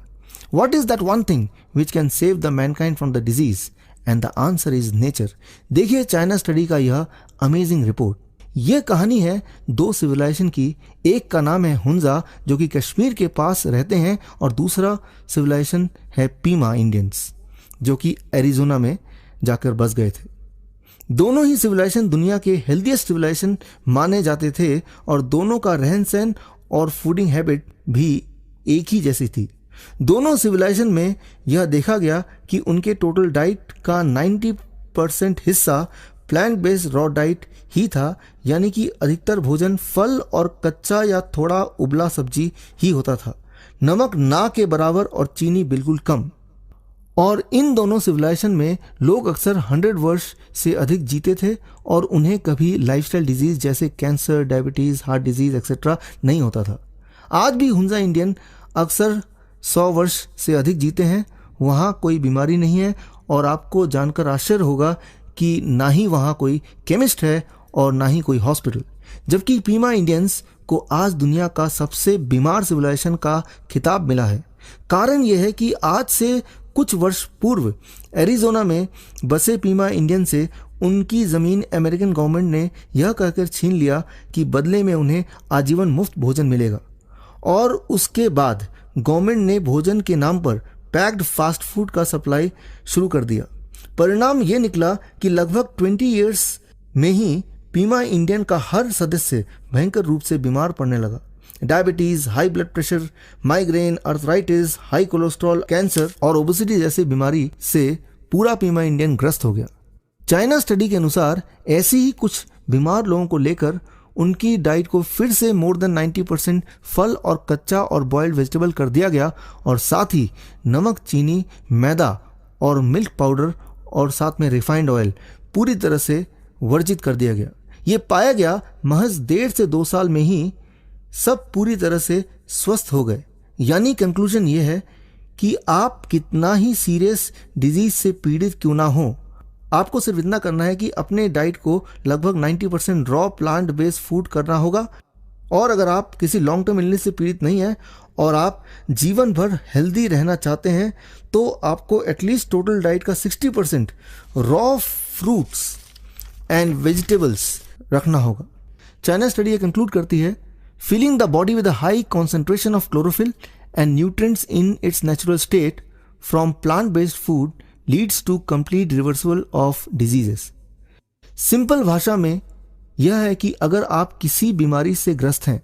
What is that one thing which can save the mankind from the disease? And the answer is nature. देखिए चाइना स्टडी का यह अमेजिंग रिपोर्ट। यह कहानी है दो सिविलाइजेशन की। एक का नाम है हुंजा जो कि कश्मीर के पास रहते हैं, और दूसरा सिविलाइजेशन है पीमा इंडियंस जो कि एरिजोना में जाकर बस गए थे। दोनों ही सिविलाइजेशन दुनिया के हेल्दीएस्ट सिविलाइजेशन माने जाते थे, और दोनों का रहन सहन और फूडिंग हैबिट भी एक ही जैसी थी। दोनों सिविलाइजेशन में यह देखा गया कि उनके टोटल डाइट का 90% हिस्सा प्लांट बेस्ड रॉ डाइट ही था, यानी कि अधिकतर भोजन फल और कच्चा या थोड़ा उबला सब्जी ही होता था। नमक ना के बराबर और चीनी बिल्कुल कम। और इन दोनों सिविलाइजेशन में लोग अक्सर 100 वर्ष से अधिक जीते थे, और उन्हें कभी लाइफस्टाइल डिजीज जैसे cancer, diabetes, heart disease etcetera नहीं होता था। आज भी हुंजा इंडियन अक्सर 100 वर्ष से अधिक जीते हैं। वहाँ कोई बीमारी नहीं है, और आपको जानकर आश्चर्य होगा कि ना ही वहाँ कोई केमिस्ट है और ना ही कोई हॉस्पिटल। जबकि पीमा इंडियंस को आज दुनिया का सबसे बीमार सिविलाइजेशन का खिताब मिला है। कारण यह है कि आज से कुछ वर्ष पूर्व एरिजोना में बसे पीमा इंडियन से उनकी ज़मीन अमेरिकन गवर्नमेंट ने यह कहकर छीन लिया कि बदले में उन्हें आजीवन मुफ्त भोजन मिलेगा, और उसके बाद गवर्नमेंट ने भोजन के नाम पर पैक्ड फास्ट फूड का सप्लाई शुरू कर दिया। परिणाम ये निकला कि लगभग 20 ईयर्स में ही पीमा इंडियन का हर सदस्य भयंकर रूप से बीमार पड़ने लगा। Diabetes, high blood pressure, migraine, arthritis, high cholesterol, cancer और ओबेसिटी जैसी बीमारी से पूरा पीमा इंडियन ग्रस्त हो गया। चाइना स्टडी के अनुसार ऐसे ही कुछ बीमार लोगों को लेकर उनकी डाइट को फिर से मोर देन 90% फल और कच्चा और बॉइल्ड वेजिटेबल कर दिया गया, और साथ ही नमक, चीनी, मैदा और मिल्क पाउडर और साथ में रिफाइंड ऑयल पूरी तरह से वर्जित कर दिया गया। ये पाया गया महज 1.5 से 2 साल में ही सब पूरी तरह से स्वस्थ हो गए। यानी कंक्लूजन ये है कि आप कितना ही सीरियस डिजीज से पीड़ित क्यों ना हो, आपको सिर्फ इतना करना है कि अपने डाइट को लगभग 90% रॉ प्लांट बेस्ड फूड करना होगा। और अगर आप किसी लॉन्ग टर्म इलनेस से पीड़ित नहीं हैं और आप जीवन भर हेल्दी रहना चाहते हैं, तो आपको एटलीस्ट टोटल डाइट का 60% रॉ फ्रूट्स एंड वेजिटेबल्स रखना होगा। चाइना स्टडी ये कंक्लूड करती है, filling the body with a high concentration of chlorophyll and nutrients in its natural state from plant-based food leads to complete reversal of diseases. Simple भाषा में यह है कि अगर आप किसी बीमारी से ग्रस्त हैं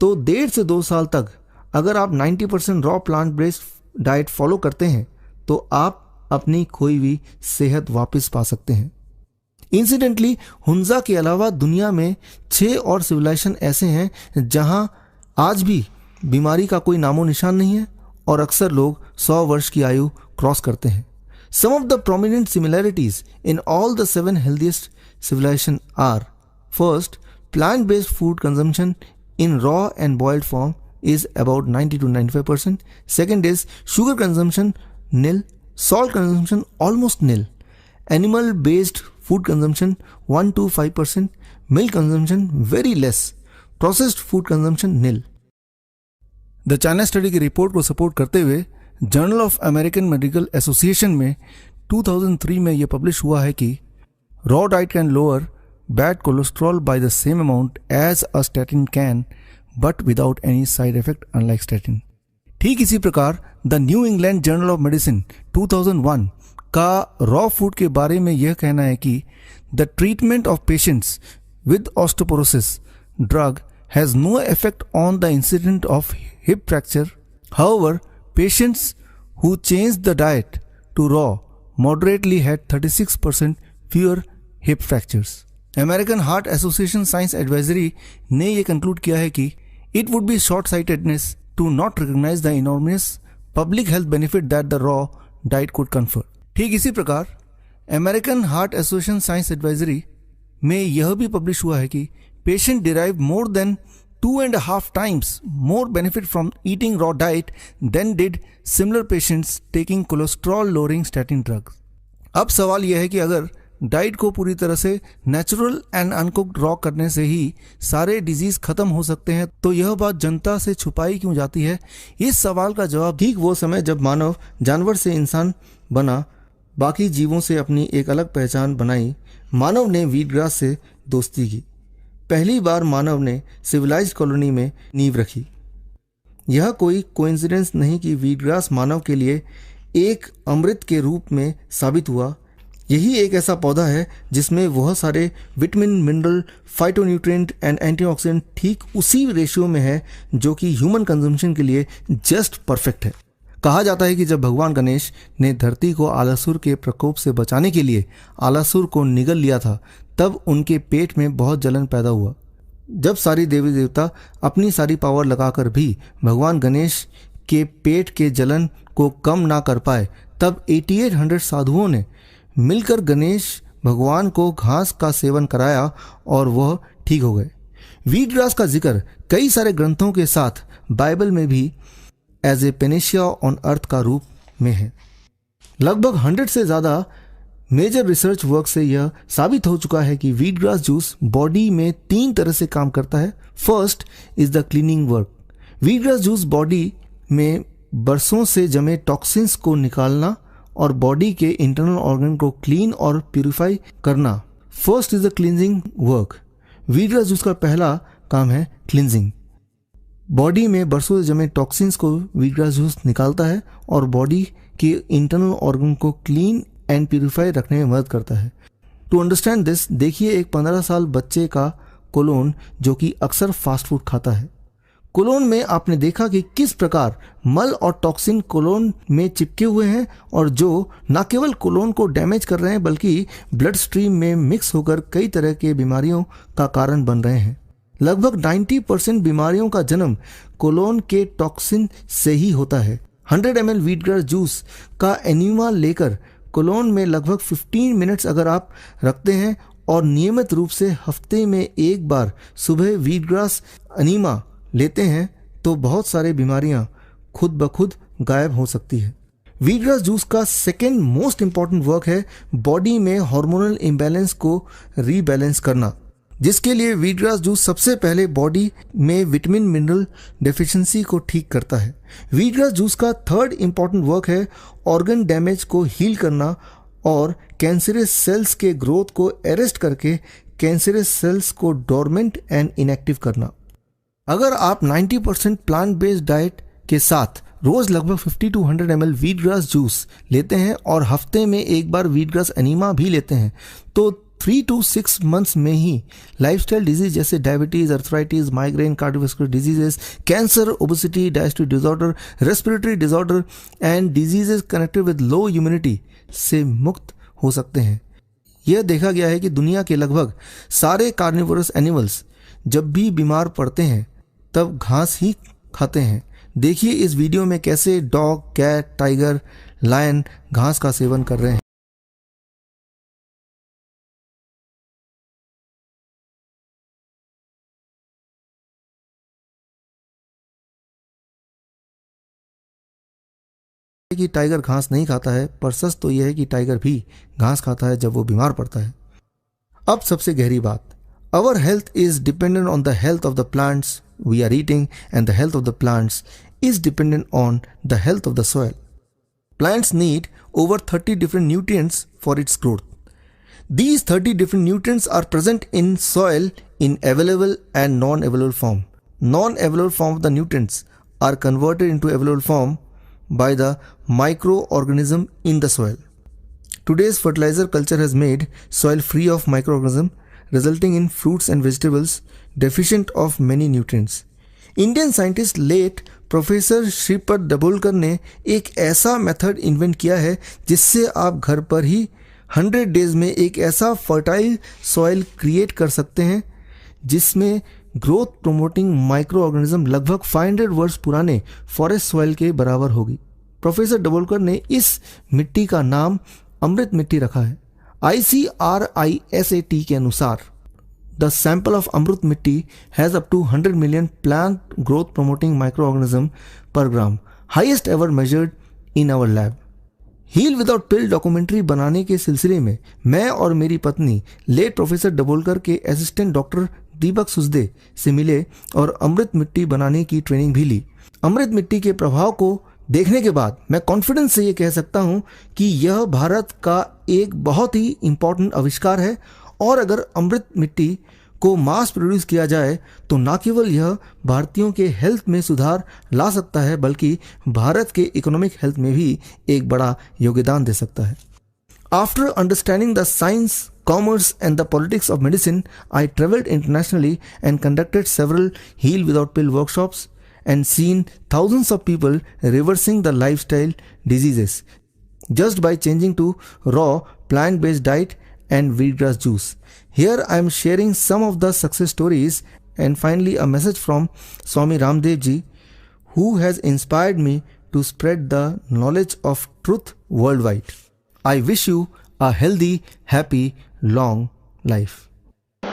तो 1.5 से 2 साल तक अगर आप 90% raw plant based diet follow करते हैं तो आप अपनी खोई हुई सेहत वापस पा सकते हैं। इंसिडेंटली हुंजा के अलावा दुनिया में 6 और सिविलाइजेशन ऐसे हैं जहां आज भी बीमारी का कोई नामो निशान नहीं है, और अक्सर लोग 100 वर्ष की आयु क्रॉस करते हैं। Some of the prominent similarities in all the 7 healthiest civilization are: first, plant based food consumption in raw and boiled form is about 90 to 95%. Second is sugar consumption nil, salt consumption almost nil, animal based food consumption 1 to 5%, milk consumption very less, processed food consumption nil. The China study की report को support करते हुए journal of American medical association में 2003 में यह publish हुआ है कि raw diet can lower bad cholesterol by the same amount as a statin can, but without any side effect unlike statin. ठीक इसी प्रकार the new England journal of medicine 2001 का रॉ फूड के बारे में यह कहना है कि the treatment of patients with osteoporosis drug has no effect on the incident of hip fracture. However, patients who changed the diet to raw moderately had 36% fewer hip fractures. American heart association science advisory ने यह conclude किया है कि it would be short sightedness to not recognise the enormous public health benefit that the raw diet could confer. ठीक इसी प्रकार American heart association science advisory में यह भी पब्लिश हुआ है कि patient derive more than 2.5 times more benefit from eating raw diet than did similar patients taking cholesterol lowering statin drugs. अब सवाल यह है कि अगर डाइट को पूरी तरह से नेचुरल एंड अनकुक्ड रॉ करने से ही सारे डिजीज खत्म हो सकते हैं, तो यह बात जनता से छुपाई क्यों जाती है? इस सवाल का जवाब ठीक वो समय जब मानव जानवर से इंसान बना, बाकी जीवों से अपनी एक अलग पहचान बनाई, मानव ने वीट ग्रास से दोस्ती की, पहली बार मानव ने सिविलाइज्ड कॉलोनी में नींव रखी। यह कोई कोइंसिडेंस नहीं कि वीटग्रास मानव के लिए एक अमृत के रूप में साबित हुआ। यही एक ऐसा पौधा है जिसमें वह सारे vitamin, mineral, phytonutrient and antioxidant ठीक उसी रेशियो में है जो कि ह्यूमन कंजम्पशन के लिए जस्ट परफेक्ट है। कहा जाता है कि जब भगवान गणेश ने धरती को आलासुर के प्रकोप से बचाने के लिए आलासुर को निगल लिया था, तब उनके पेट में बहुत जलन पैदा हुआ। जब सारी देवी देवता अपनी सारी पावर लगाकर भी भगवान गणेश के पेट के जलन को कम ना कर पाए, तब 8800 साधुओं ने मिलकर गणेश भगवान को घास का सेवन कराया और वह ठीक हो गए। वीटग्रास का जिक्र कई सारे ग्रंथों के साथ बाइबल में भी as a panacea on earth का रूप में है। लगभग 100 से ज़्यादा मेजर रिसर्च वर्क से यह साबित हो चुका है कि वीटग्रास जूस बॉडी में 3 तरह से काम करता है। First is the cleaning work. Wheatgrass juice body में बरसों से जमे टॉक्सिन्स को निकालना और बॉडी के इंटरनल ऑर्गन को क्लीन और प्यूरिफाई करना। First is the cleansing work. Wheatgrass juice का पहला काम है क्लींजिंग। बॉडी में बरसों से जमे टॉक्सिन्स को वीटग्रास जूस निकालता है और बॉडी के इंटरनल ऑर्गन को क्लीन एंड प्यूरिफाई रखने में मदद करता है। टू अंडरस्टैंड दिस, देखिए एक 15 साल बच्चे का कोलोन जो कि अक्सर फास्ट फूड खाता है। कोलोन में आपने देखा कि किस प्रकार मल और टॉक्सिन कोलोन में चिपके हुए हैं और जो न केवल कोलोन को डैमेज कर रहे हैं बल्कि ब्लड स्ट्रीम में मिक्स होकर कई तरह के बीमारियों का कारण बन रहे हैं। लगभग 90% बीमारियों का जन्म कोलोन के टॉक्सिन से ही होता है। 100 ml वीटग्रास जूस का एनीमा लेकर कोलोन में लगभग 15 मिनट्स अगर आप रखते हैं और नियमित रूप से हफ्ते में एक बार सुबह वीटग्रास एनीमा लेते हैं तो बहुत सारे बीमारियां खुद ब खुद गायब हो सकती है। वीटग्रास जूस का सेकेंड मोस्ट इंपॉर्टेंट वर्क है बॉडी में हार्मोनल इम्बैलेंस को रीबैलेंस करना, जिसके लिए वीटग्रास जूस सबसे पहले बॉडी में विटामिन मिनरल डेफिशिएंसी को ठीक करता है। वीटग्रास जूस का थर्ड इंपॉर्टेंट वर्क है ऑर्गन डैमेज को हील करना और कैंसरस सेल्स के ग्रोथ को अरेस्ट करके कैंसरस सेल्स को डोरमेंट एंड इनएक्टिव करना। अगर आप 90% प्लांट बेस्ड डाइट के साथ रोज लगभग 50 to 100 ml वीटग्रास जूस लेते हैं और हफ्ते में एक बार वीटग्रास एनीमा भी लेते हैं तो 3 to 6 मंथ्स में ही लाइफस्टाइल डिजीज जैसे diabetes, arthritis, migraine, cardiovascular diseases, cancer, obesity, digestive disorder, respiratory disorder and diseases connected with low immunity से मुक्त हो सकते हैं। यह देखा गया है कि दुनिया के लगभग सारे कार्निवोरस एनिमल्स जब भी बीमार पड़ते हैं तब घास ही खाते हैं। देखिए इस वीडियो में कैसे डॉग, कैट, टाइगर, लायन घास का सेवन कर रहे हैं। कि टाइगर घास नहीं खाता है, पर सच तो यह है कि टाइगर भी घास खाता है जब वो बीमार पड़ता है। अब सबसे गहरी बात, our health is dependent on the health of the plants we are eating and the health of the plants is dependent on the health of the soil. Plants need over 30 different nutrients for its growth. These 30 different nutrients are present in soil in available and non-available form. Non-available form of the nutrients are converted into available form by the microorganism in the soil. Today's fertilizer culture has made soil free of microorganisms, resulting in fruits and vegetables deficient of many nutrients. Indian scientist late professor Shripad Dabholkar ने एक ऐसा method invent किया है जिससे आप घर पर ही 100 days में एक ऐसा फर्टाइल सॉइल क्रिएट कर सकते हैं जिसमें ग्रोथ प्रोमोटिंग माइक्रो ऑर्गेनिज्म लगभग 500 वर्ष पुराने फॉरेस्ट सॉइल के बराबर होगी। प्रोफेसर दाभोलकर ने इस मिट्टी का नाम अमृत मिट्टी रखा है। ICRISAT के अनुसार the sample of Amrit Mitti has up to 100 million plant growth promoting micro organism per gram, highest ever measured in our lab. Heal without pill documentary बनाने के सिलसिले में मैं और मेरी पत्नी लेट प्रोफेसर दाभोलकर के असिस्टेंट डॉक्टर दीपक सुसदे से मिले और अमृत मिट्टी बनाने की ट्रेनिंग भी ली। अमृत मिट्टी के प्रभाव को देखने के बाद मैं कॉन्फिडेंस से ये कह सकता हूँ कि यह भारत का एक बहुत ही इम्पोर्टेंट आविष्कार है और अगर अमृत मिट्टी को मास प्रोड्यूस किया जाए तो न केवल यह भारतीयों के हेल्थ में सुधार ला सकता है बल्कि भारत के इकोनॉमिक हेल्थ में भी एक बड़ा योगदान दे सकता है। After understanding the science, commerce and the politics of medicine, I traveled internationally and conducted several Heal Without Pill workshops and seen thousands of people reversing the lifestyle diseases just by changing to raw plant-based diet and wheatgrass juice. Here I am sharing some of the success stories and finally a message from Swami Ramdev ji, who has inspired me to spread the knowledge of truth worldwide. I wish you a healthy, happy, long life. I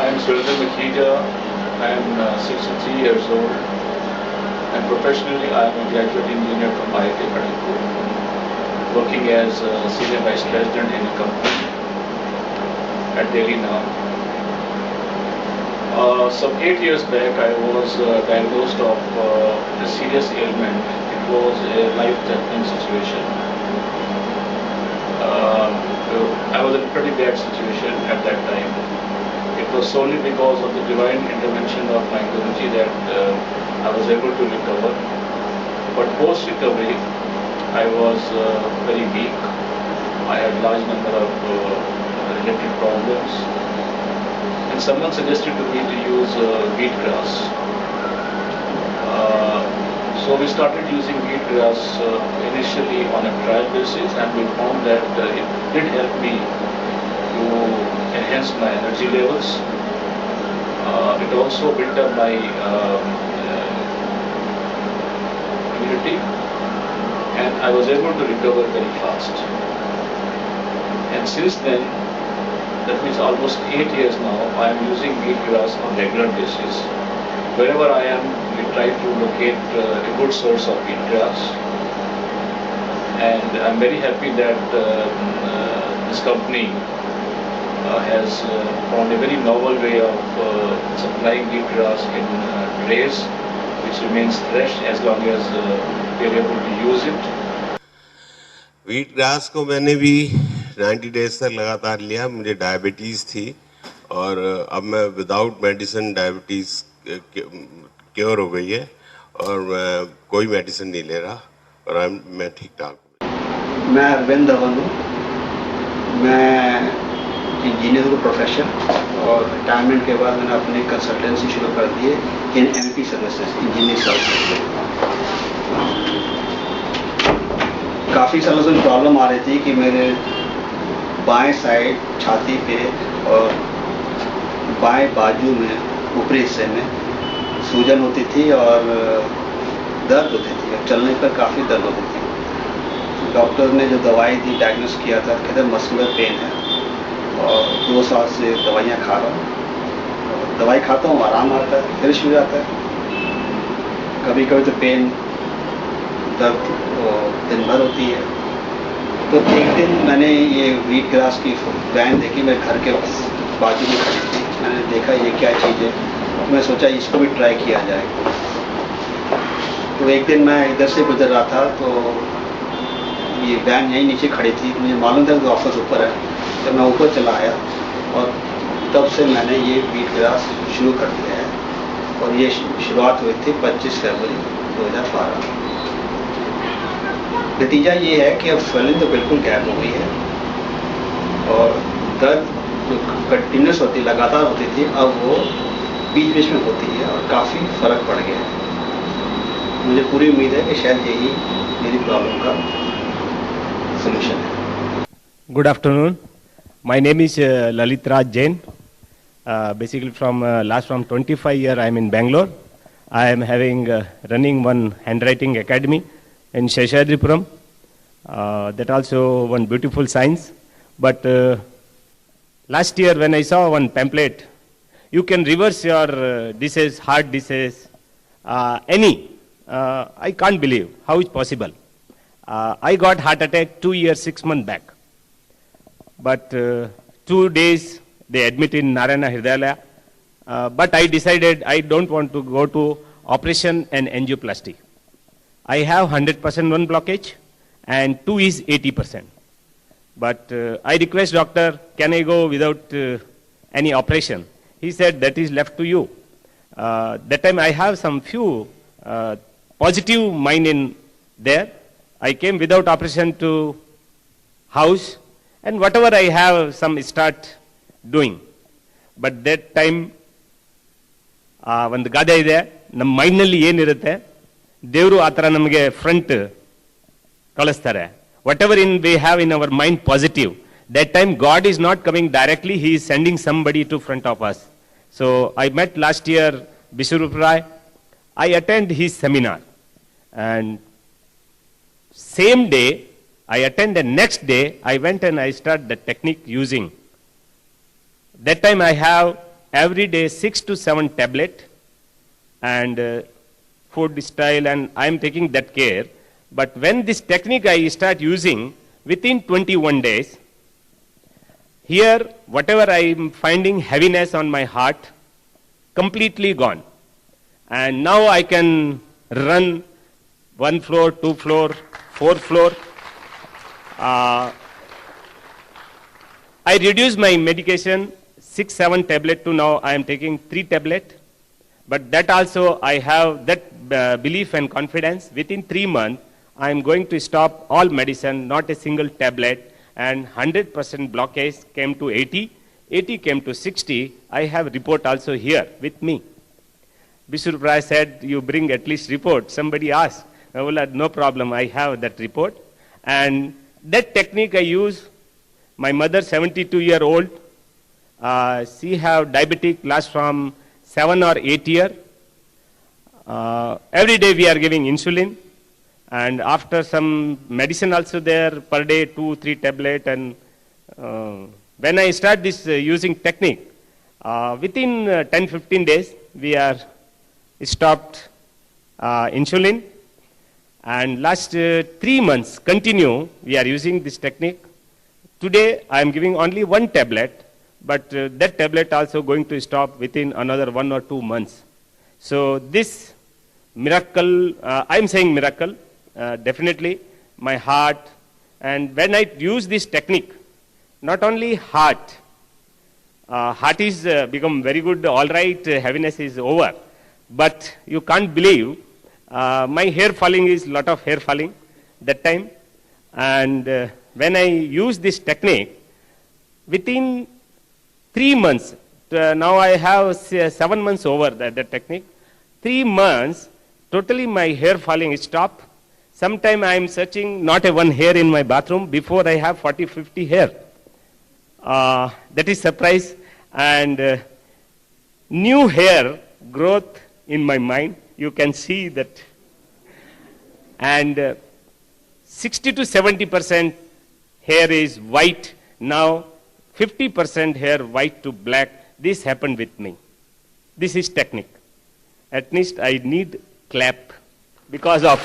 am Suresh Makhija. I am 63 years old and professionally I am a graduate engineer from IIT Kharagpur, working as a senior vice president in a company at Delhi now. Some 8 years back I was diagnosed of a serious ailment. It was a life-threatening situation. I was in a pretty bad situation at that time. It was solely because of the divine intervention of my Guruji that I was able to recover. But post-recovery, I was very weak. I had large number of related problems. And someone suggested to me to use wheatgrass. So we started using wheatgrass initially on a trial basis, and we found that it did help me to enhance my energy levels. It also built up my immunity, and I was able to recover very fast. And since then, that means almost 8 years now, I am using wheatgrass on regular basis. Wherever I am, we try to locate a good source of wheatgrass, and I'm very happy that this company has found a very novel way of supplying wheatgrass in trays, which remains fresh as long as we are able to use it. wheatgrass को मैंने भी 90 days तक लगातार लिया। मुझे diabetes थी और अब मैं विदाउट मेडिसिन डायबिटीज़ क्योर हो गई है और मैं कोई मेडिसिन नहीं ले रहा और मैं ठीक ठाक हूँ। मैं अरविंद धवन हूँ। मैं इंजीनियर हूँ प्रोफेशन, और रिटायरमेंट के बाद मैंने अपनी कंसल्टेंसी शुरू कर दी है in MP services engineer services. काफ़ी सालों से प्रॉब्लम आ रही थी कि मेरे बाएं साइड छाती पे और बाएं बाजू में ऊपरी हिस्से में सूजन होती थी और दर्द होती थी। चलने पर काफ़ी दर्द होती थी। डॉक्टर ने जो दवाई दी, डायग्नोस किया था, कहते मस्कुलर पेन है, और 2 साल से दवाइयाँ खा रहा हूँ। दवाई खाता हूँ, आराम आता है, फिर शुरू जाता है। कभी कभी तो पेन दर्द दिन भर होती है। तो एक दिन मैंने ये wheatgrass की वैन देखी, मेरे घर के बाजू में खड़ी थी। मैंने देखा ये क्या चीज़ है, तो मैं सोचा इसको भी ट्राई किया जाए। तो एक दिन मैं इधर से गुजर रहा था, तो ये वैन यहीं नीचे खड़ी थी। मुझे मालूम था कि ऑफिस ऊपर है, तो मैं ऊपर चला आया और तब से मैंने ये wheatgrass शुरू कर दिया है। और ये शुरुआत हुई थी 25 फरवरी 2012। नतीजा ये है कि अब स्वेलिंग तो बिल्कुल गैप हो गई है और दर्द जो कंटिन्यूस होती, लगातार होती थी, अब वो बीच बीच में होती है और काफ़ी फ़र्क पड़ गया है। मुझे पूरी उम्मीद है कि शायद यही मेरी प्रॉब्लम का सलूशन है। Good afternoon. My name is Lalit Raj Jain. Basically from 25 years I am in Bangalore. I am having running one handwriting academy in Seshadripuram. That also one beautiful science. But last year when I saw one pamphlet, you can reverse your disease, heart disease, any. I can't believe how it's possible. I got heart attack 2 years, 6 months back. But 2 days they admitted in Narayana Hridayalaya. But I decided I don't want to go to operation and angioplasty. I have 100% one blockage and 2 is 80%. But I request doctor, can I go without any operation. He said, that is left to you. That time I have some few positive mind in there. I came without operation to house, and whatever I have, some start doing. But that time, ಒಂದು ಗಾದೆ ಇದೆ, ನಮ್ಮ ಮೈಂಡ್ನಲ್ಲಿ ಏನಿರುತ್ತೆ ದೇವರು ಆ ಥರ ನಮಗೆ front ಕಳಿಸ್ತಾರೆ. What ever we have in our mind positive, that time God is not coming directly, He is sending somebody to front of us. So I met last year Bishwarup Rai. I attend his seminar, and same day I attend, the next day I went and I start the technique using. That time I have every day 6 to 7 tablet and food style, and I am taking that care. But when this technique I start using, within 21 days, here whatever I am finding heaviness on my heart, completely gone. And now I can run 1 floor, 2 floor, 4 floor. I reduced my medication 6-7 tablet to now I am taking 3 tablet. But that also I have that belief and confidence. Within 3 months I am going to stop all medicine, not a single tablet, and 100% blockage came to 80 came to 60. I have report also here with me. Bishwarup Rai said, you bring at least report. Somebody asked. No problem, I have that report. And that technique I use. My mother, 72-year-old, she have diabetic last from 7 or 8 years. Every day we are giving insulin, and after some medicine also there, per day 2-3 tablet. And when I start this using technique, within 10-15 days we are stopped insulin, and last 3 months continue we are using this technique. Today I am giving only 1 tablet, but that tablet also going to stop within another 1 or 2 months. So this miracle, I am saying miracle, definitely my heart. And when I use this technique, not only heart is become very good, all right, heaviness is over, but you can't believe my hair falling is lot of hair falling that time. And when I use this technique, within 3 months, now I have 7 months over that technique. 3 months, totally my hair falling stopped. Sometime I am searching not a one hair in my bathroom. Before I have 40-50 hair. That is surprise. And new hair growth in my mind. You can see that. And 60-70% hair is white. Now 50% hair white to black. This happened with me. This is technique. At least I need clap because of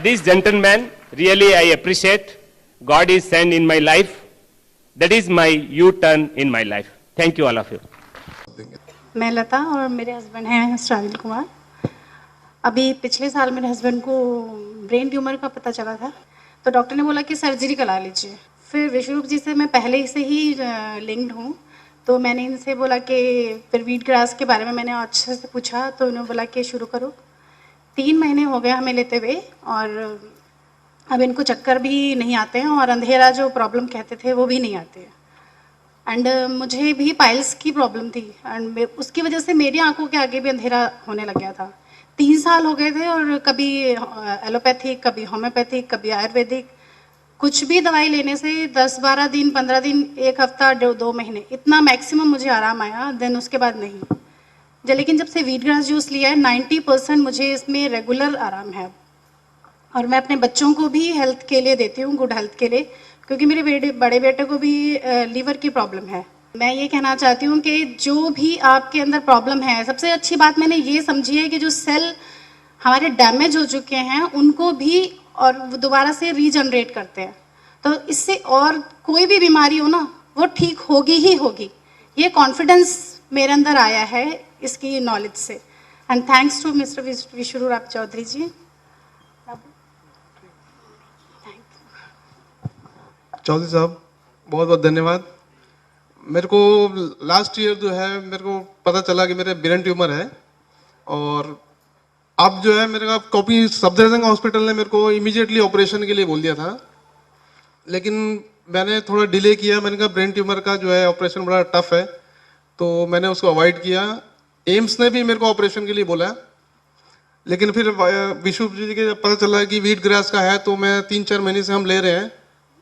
this gentleman. Really I appreciate. God is sent in my life. That is my U-turn in my life. Thank you all of you. मैं लता और मेरे husband हैं श्राविल कुमार। अभी पिछले साल मेरे husband को brain tumour का पता चला था, तो डॉक्टर ने बोला कि सर्जरी करा लीजिए। फिर विश्वरूप जी से मैं पहले से ही लिंक्ड हूँ, तो मैंने इनसे बोला कि फिर वीट ग्रास के बारे में मैंने अच्छे से पूछा, तो उन्होंने बोला कि शुरू करो। 3 महीने हो गए हमें लेते हुए, और अब इनको चक्कर भी नहीं आते हैं, और अंधेरा जो प्रॉब्लम कहते थे वो भी नहीं आते हैं। एंड मुझे भी पाइल्स की प्रॉब्लम थी, एंड उसकी वजह से मेरी आंखों के आगे भी अंधेरा होने लग गया था। 3 साल हो गए थे, और कभी एलोपैथिक, कभी होम्योपैथिक, कभी आयुर्वेदिक, कुछ भी दवाई लेने से 10-12 दिन, 15 दिन, 1 हफ्ता, 2 महीने, इतना मैक्सिमम मुझे आराम आया। देन उसके बाद नहीं। लेकिन जब से वीट ग्रास जूस लिया है, 90% मुझे इसमें रेगुलर आराम है। और मैं अपने बच्चों को भी हेल्थ के लिए देती हूँ, गुड हेल्थ के लिए, क्योंकि मेरे बड़े बेटे को भी लीवर की प्रॉब्लम है। मैं ये कहना चाहती हूँ कि जो भी आपके अंदर प्रॉब्लम है, सबसे अच्छी बात मैंने ये समझी है कि जो सेल हमारे डैमेज हो चुके हैं उनको भी और दोबारा से रीजनरेट करते हैं। तो इससे और कोई भी बीमारी हो ना, वो ठीक होगी ही होगी। ये कॉन्फिडेंस मेरे अंदर आया है इसकी नॉलेज से। एंड थैंक्स टू मिस्टर विश्वरूप चौधरी जी। चौधरी साहब बहुत बहुत धन्यवाद। मेरे को लास्ट ईयर जो है मेरे को पता चला कि मेरे ब्रेन ट्यूमर है, और अब जो है मेरे का कॉपी सफदरजंग हॉस्पिटल ने मेरे को इमीडिएटली ऑपरेशन के लिए बोल दिया था, लेकिन मैंने थोड़ा डिले किया। मैंने कहा ब्रेन ट्यूमर का जो है ऑपरेशन बड़ा टफ है, तो मैंने उसको अवॉइड किया। एम्स ने भी मेरे को ऑपरेशन के लिए बोला, लेकिन फिर विशु जी के पता चला कि व्हीट ग्रास का है, तो मैं 3-4 महीने से हम ले रहे हैं।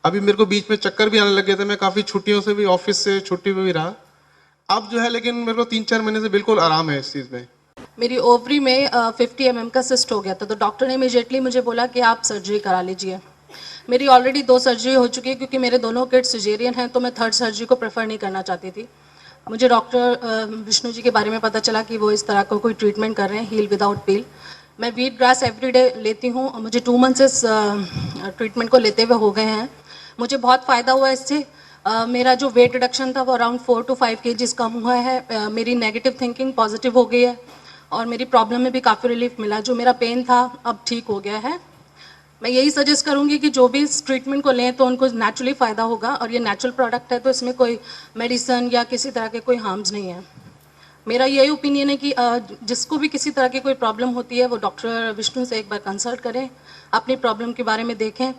अभी मेरे को बीच में चक्कर भी आने लगे थे, मैं काफ़ी छुट्टियों से भी, ऑफिस से छुट्टी में भी रहा। अब जो है लेकिन मेरे को 3-4 महीने से बिल्कुल आराम है इस चीज़ में। मेरी ओवरी में 50 mm का सिस्ट हो गया था, तो डॉक्टर ने इमीडिएटली मुझे बोला कि आप सर्जरी करा लीजिए। मेरी ऑलरेडी 2 सर्जरी हो चुकी है, क्योंकि मेरे दोनों किड्स सिजेरियन हैं, तो मैं 3rd सर्जरी को प्रेफर नहीं करना चाहती थी। मुझे डॉक्टर विष्णु जी के बारे में पता चला कि वो इस तरह का कोई ट्रीटमेंट कर रहे हैं, हील विदाउट पील। मैं व्हीट ग्रास एवरीडे लेती हूँ, मुझे 2 मंथ्स इस ट्रीटमेंट को लेते हुए हो गए हैं। मुझे बहुत फ़ायदा हुआ इससे। मेरा जो वेट रिडक्शन था वो अराउंड 4 to 5 kgs कम हुआ है। मेरी नेगेटिव थिंकिंग पॉजिटिव हो गई है, और मेरी प्रॉब्लम में भी काफ़ी रिलीफ मिला। जो मेरा पेन था अब ठीक हो गया है। मैं यही सजेस्ट करूँगी कि जो भी इस ट्रीटमेंट को लें तो उनको नेचुरली फ़ायदा होगा, और ये नेचुरल प्रोडक्ट है, तो इसमें कोई मेडिसिन या किसी तरह के कोई हार्म्स नहीं है। मेरा यही ओपिनियन है कि जिसको भी किसी तरह की कोई प्रॉब्लम होती है वो डॉक्टर विष्णु से एक बार कंसल्ट करें, अपनी प्रॉब्लम के बारे में देखें।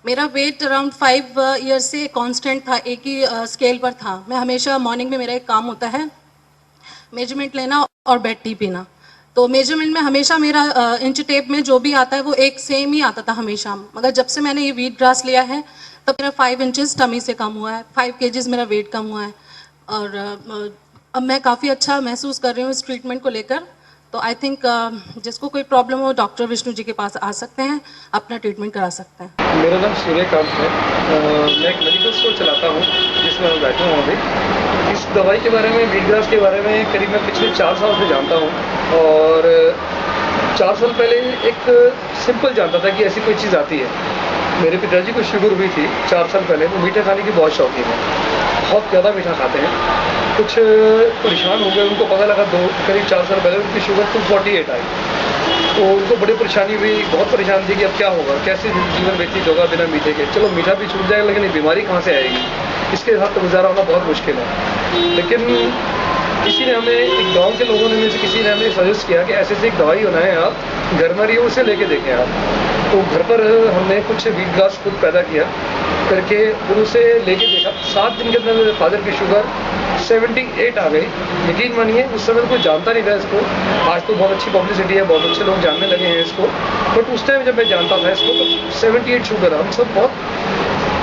मेरा वेट अराउंड 5 ईयर्स से कांस्टेंट था, एक ही स्केल पर था। मैं हमेशा मॉर्निंग में मेरा एक काम होता है मेजरमेंट लेना और बेड टी पीना, तो मेजरमेंट में हमेशा मेरा इंच टेप में जो भी आता है वो एक सेम ही आता था हमेशा। मगर जब से मैंने ये व्हीट ग्रास लिया है तब मेरा 5 इंचेस टमी से कम हुआ है, 5 kgs मेरा वेट कम हुआ है, और अब मैं काफ़ी अच्छा महसूस कर रही हूँ इस ट्रीटमेंट को लेकर। तो आई थिंक जिसको कोई प्रॉब्लम हो डॉक्टर विष्णु जी के पास आ सकते हैं, अपना ट्रीटमेंट करा सकते हैं। मेरा नाम सूर्यकांत है, मैं एक मेडिकल स्टोर चलाता हूँ जिसमें मैं बैठा हूँ अभी। इस दवाई के बारे में, व्हीट ग्रास के बारे में करीब मैं पिछले 4 साल से जानता हूँ, और 4 साल पहले एक सिंपल जानता था कि ऐसी कोई चीज़ आती है। मेरे पिताजी को शुगर हुई थी 4 साल पहले, वो मीठा खाने की बहुत शौकीन है, बहुत ज़्यादा मीठा खाते हैं। कुछ परेशान हो गए, उनको पता लगा करीब 4 साल पहले उनकी शुगर 248 आई, तो उनको बड़ी परेशानी हुई, बहुत परेशान थी कि अब क्या होगा, कैसे जीवन व्यतीत होगा बिना मीठे के। चलो मीठा भी छूट जाएगा, लेकिन ये बीमारी कहाँ से आएगी, इसके साथ गुजारा होना बहुत मुश्किल है। लेकिन किसी ने हमें, एक गांव के लोगों ने, में से किसी ने हमें सजेस्ट किया कि ऐसे से एक दवाई बनाए आप, घर में रही उसे लेके देखें आप। तो घर पर हमने कुछ व्हीट ग्रास खुद पैदा किया करके, फिर उसे लेके देखा। 7 दिन के अंदर मेरे फादर की शुगर 78 आ गई। यकीन मानिए उस समय कोई जानता नहीं था इसको, आज तो बहुत अच्छी पब्लिसिटी है, बहुत अच्छे लोग जानने लगे हैं इसको, बट उस टाइम जब मैं जानता था इसको तो 78 शुगर, हम सब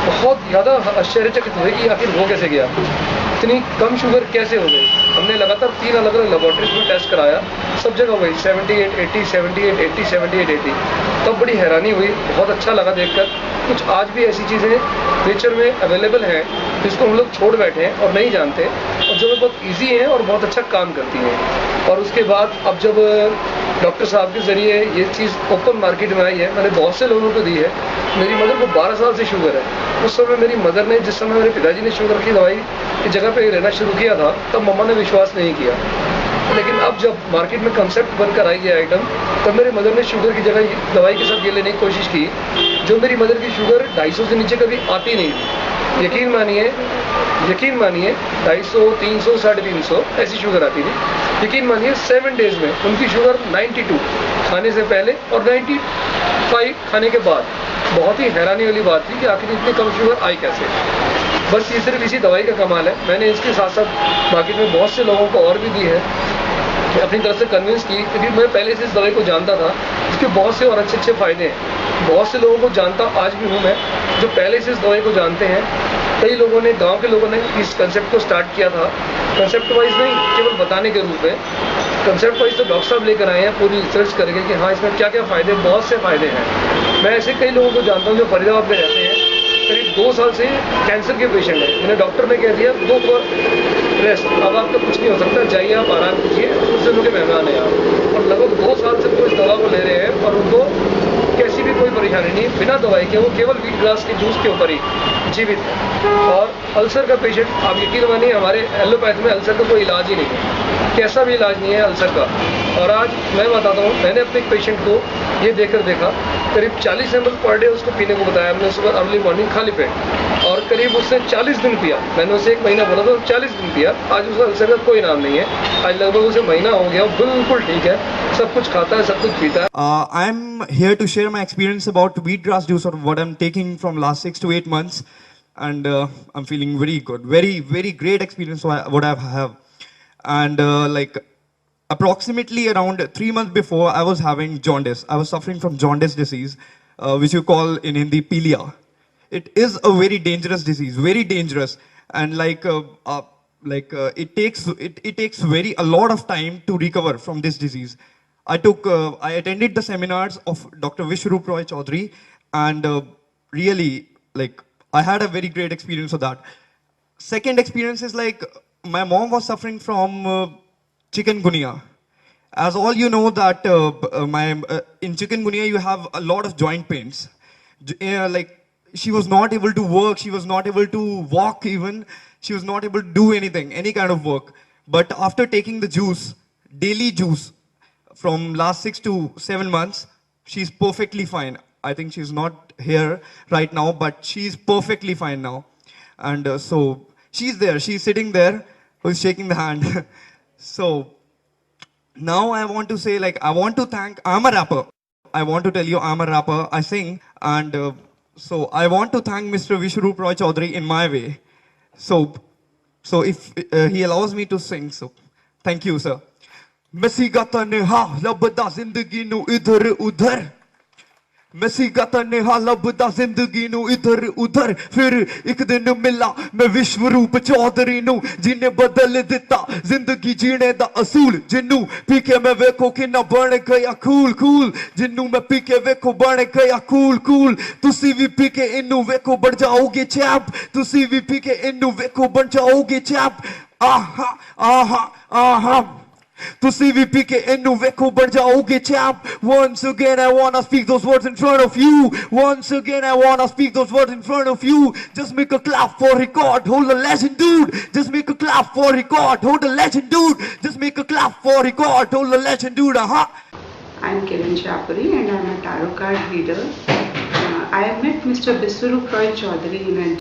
बहुत ज़्यादा आश्चर्यचकित हुए कि आखिर वो कैसे गया, इतनी कम शुगर कैसे हो गई। हमने लगातार 3 अलग-अलग लेबोरेटरीज में टेस्ट कराया, सब जगह वही 78, 80, 78, 80, 78, 80। तब बड़ी हैरानी हुई, बहुत अच्छा लगा देखकर। कुछ आज भी ऐसी चीज़ें नेचर में अवेलेबल हैं जिसको हम लोग छोड़ बैठे हैं और नहीं जानते, और जो बहुत ईजी हैं और बहुत अच्छा काम करती हैं। और उसके बाद अब जब डॉक्टर साहब के ज़रिए ये चीज़ ओपन मार्केट में आई है, मैंने बहुत से लोगों को दी है। मेरी मदर को 12 साल से शुगर है। उस समय मेरी मदर ने, जिस समय मेरे पिताजी ने शुगर की दवाई की जगह पे लेना शुरू किया था, तब मम्मा ने विश्वास नहीं किया। लेकिन अब जब मार्केट में कंसेप्ट बनकर आई ये आइटम, तब मेरे मदर ने शुगर की जगह दवाई के साथ ये लेने की कोशिश की, जो मेरी मदर की शुगर 250 से नीचे कभी आती नहीं थी। यकीन मानिए 250, 300, 350 ऐसी शुगर आती थी। यकीन मानिए 7 डेज में उनकी शुगर 92 खाने से पहले और 95 खाने के बाद। बहुत ही हैरानी वाली बात थी कि आखिर इतनी कम शुगर आई कैसे। बस ये सिर्फ इसी दवाई का कमाल है। मैंने इसके साथ साथ मार्केट में बहुत से लोगों को और भी दी है, अपनी तरफ से कन्विंस की, क्योंकि मैं पहले से इस दवाई को जानता था। इसके बहुत से और अच्छे फ़ायदे हैं। बहुत से लोगों को जानता आज भी हूँ मैं, जो पहले से इस दवाई को जानते हैं। कई लोगों ने, गांव के लोगों ने इस कंसेप्ट को स्टार्ट किया था, कंसेप्ट वाइज नहीं, केवल बताने के रूप में। कंसेप्ट वाइज तो डॉक्टर साहब लेकर आए हैं पूरी रिसर्च करके कि हाँ इसमें क्या क्या फ़ायदे, बहुत से फ़ायदे हैं। मैं ऐसे कई लोगों को जानता हूँ जो फरीदाबाद में रहते हैं, करीब 2 साल से कैंसर के पेशेंट हैं, जिन्हें डॉक्टर ने कह दिया गो फॉर रेस्ट, अब आपका कुछ नहीं हो सकता, जाइए आप आराम कीजिए, उससे उनके मेहमान हैं आप। और लगभग 2 साल से वो इस दवा को ले रहे हैं और उनको कैसी भी कोई परेशानी नहीं, बिना दवाई के वो केवल व्हीट ग्रास के जूस के ऊपर ही जीवित है। और अल्सर का पेशेंट, आप यकीन मानिए हमारे एलोपैथ में अल्सर का कोई इलाज ही नहीं है। कैसा भी इलाज नहीं है अल्सर का। और आज मैं बताता हूँ, मैंने अपने एक पेशेंट को ये देखा करीब 40 ml पर डे उसको पीने को बताया हमने सुबह अर्ली मॉर्निंग खाली पेट, और करीब उसने 40 दिन पिया। मैंने उसे 1 महीना बोला था, 40 दिन पिया। आज उसका अल्सर का कोई नाम नहीं है। आज लगभग उसे महीना हो गया, बिल्कुल ठीक है, सब कुछ खाता है, सब कुछ पीता है। I'm here to share my experience about wheatgrass juice, or what I'm taking from last 6 to 8 months, and I'm feeling very good, very great experience what I have. And like approximately around 3 months before, I was having jaundice. I was suffering from jaundice disease, which you call in Hindi pilia. It is a very dangerous disease, very dangerous, and it takes a lot of time to recover from this disease. I attended the seminars of Dr. Vishwaroop Roy Chaudhary, and really, I had a very great experience with that. Second experience is my mom was suffering from chikungunya. As all you know that in chikungunya you have a lot of joint pains. She was not able to work, she was not able to walk even, she was not able to do anything, any kind of work. But after taking the juice, daily juice, from last 6 to 7 months, she's perfectly fine. I think she's not here right now, but she's perfectly fine now. And so she's there, she's sitting there, who's shaking the hand. So now I want to say, I want to thank, I'm a rapper. I want to tell you I'm a rapper, I sing, and so I want to thank Mr. Vishwaroop Roy Chaudhary in my way. So if he allows me to sing, so thank you, sir. Messi gata neha labda zindagi nu idhar udhar. Messi gata neha labda zindagi nu idhar udhar. Fir ek din mila main Vishwaroop Chaudhary nu, jinne badal ditta zindagi jeene da asool. Jinnu pee ke main vekho kinna ban gaya cool cool. Jinnu main pee ke vekho ban gaya cool cool. Tusi vi pee ke innu vekho ban jaoge chap. Tusi vi pee ke innu vekho ban jaoge chap. Aha aha aha. To CVP ke innu vekho ban jaoge chap. Once again I wanna speak those words in front of you. Once again I wanna speak those words in front of you. Just make a clap for record, hold a legend dude. Just make a clap for record, hold a legend dude. Just make a clap for record, hold a legend dude. I'm Kiran Chapuri and I'm a tarot card reader. I have met Mr. Vishwaroop Roy Chaudhary in a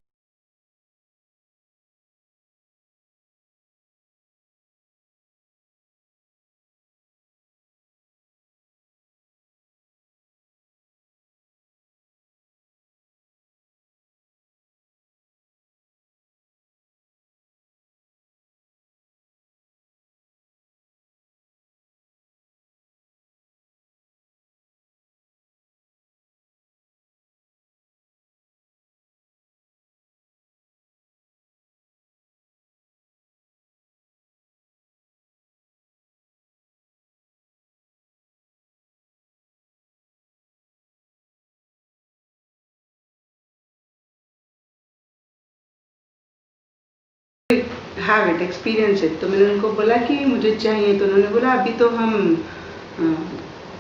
have it, experience it. तो मैंने उनको बोला कि मुझे चाहिए, तो उन्होंने बोला अभी तो हम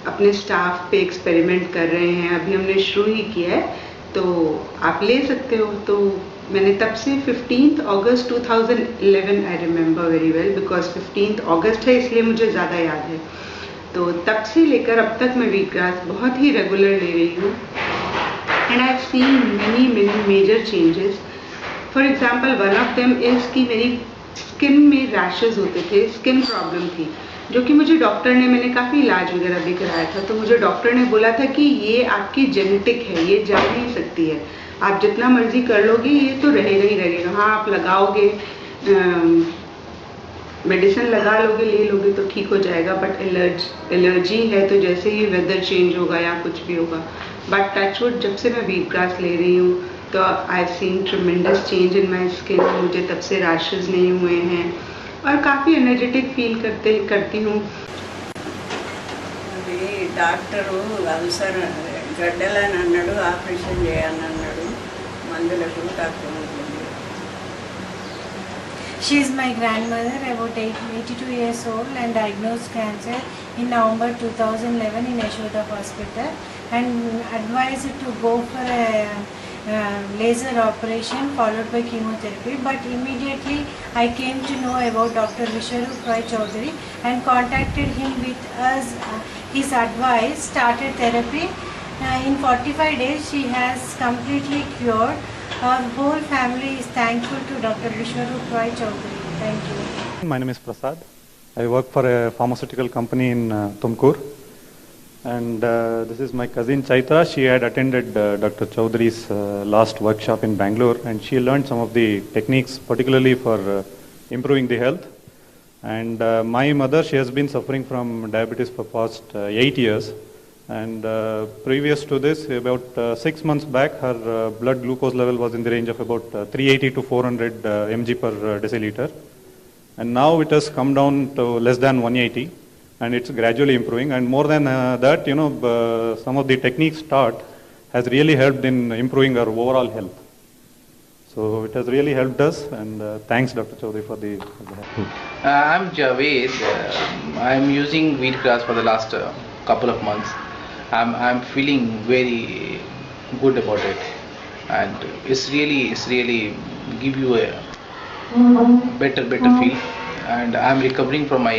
अपने स्टाफ पे एक्सपेरिमेंट कर रहे हैं, अभी हमने शुरू ही किया है, तो आप ले सकते हो। तो मैंने तब से 15th August 2011 I remember very well, because 15th August है इसलिए मुझे ज़्यादा याद है। तो तब से लेकर अब तक मैं वीटग्रास बहुत ही रेगुलर ले रही हूँ, and I have seen many major changes. For example one of them is कि मेरी स्किन में रैशेज होते थे, स्किन प्रॉब्लम थी, जो कि मुझे डॉक्टर ने, मैंने काफ़ी इलाज वगैरह भी कराया था, तो मुझे डॉक्टर ने बोला था कि ये आपकी जेनेटिक है, ये जा नहीं सकती है, आप जितना मर्जी कर लोगे ये तो रहेगा ही रहेगा। हाँ आप लगाओगे, मेडिसिन लगा लोगे, ले लोगे तो ठीक हो जाएगा, बट एलर्जी है तो जैसे ही वेदर चेंज होगा या कुछ भी होगा। बट टचवुड जब से मैं वीटग्रास ले रही हूँ तो आई have scene tremendous change in my skin, मुझे तब से रैशेज नहीं हुए हैं और काफ़ी एनर्जेटिक फील करती हूँ। డాక్టరు అల్సర్ గడ్డలని అన్నాడు, ఆపరేషన్ చేయాలని అన్నాడు, మందులకు తక్కువ ఉంటుంది. She is my grandmother, about 82 years old, and diagnosed cancer in November 2011 in Yashoda Hospital, and advised to go for a laser operation followed by chemotherapy, but immediately I came to know about Dr. Vishwaroop Roy Chaudhary and contacted him with us. His advice, started therapy. In 45 days she has completely cured. Our whole family is thankful to Dr. Vishwaroop Roy Chaudhary. Thank you. My name is Prasad. I work for a pharmaceutical company in Tumkur. And this is my cousin Chaitra. She had attended Dr. Chaudhary's last workshop in Bangalore, and she learned some of the techniques, particularly for improving the health. And my mother, she has been suffering from diabetes for past 8 years. And previous to this, about 6 months back, her blood glucose level was in the range of about 380 to 400 mg per deciliter. And now it has come down to less than 180. And it's gradually improving, and more than that, some of the techniques taught has really helped in improving our overall health. So it has really helped us, and thanks Dr. Chaudhary for the help. I'm Javed. I'm using wheatgrass for the last couple of months. I'm feeling very good about it, and it's really give you a better feel, and I'm recovering from my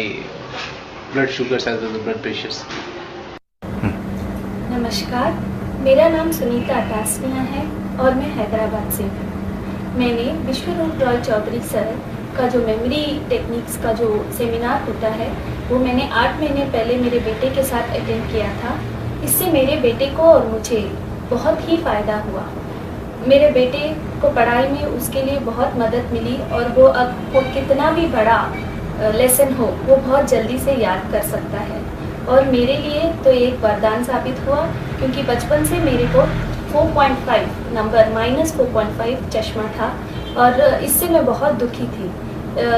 blood sugars as well as blood pressures. नमस्कार, मेरा नाम सुनीता अटासनिया है और मैं हैदराबाद से हूँ। मैंने विश्वरूप Roy Chaudhary sir का जो मेमोरी टेक्निक्स का जो सेमिनार होता है वो मैंने 8 महीने पहले मेरे बेटे के साथ अटेंड किया था। इससे मेरे बेटे को और मुझे बहुत ही फ़ायदा हुआ। मेरे बेटे को पढ़ाई में उसके लिए बहुत मदद मिली और वो अब को कितना भी बड़ा लेसन हो वो बहुत जल्दी से याद कर सकता है। और मेरे लिए तो एक वरदान साबित हुआ, क्योंकि बचपन से मेरे को 4.5 नंबर -4.5 चश्मा था और इससे मैं बहुत दुखी थी।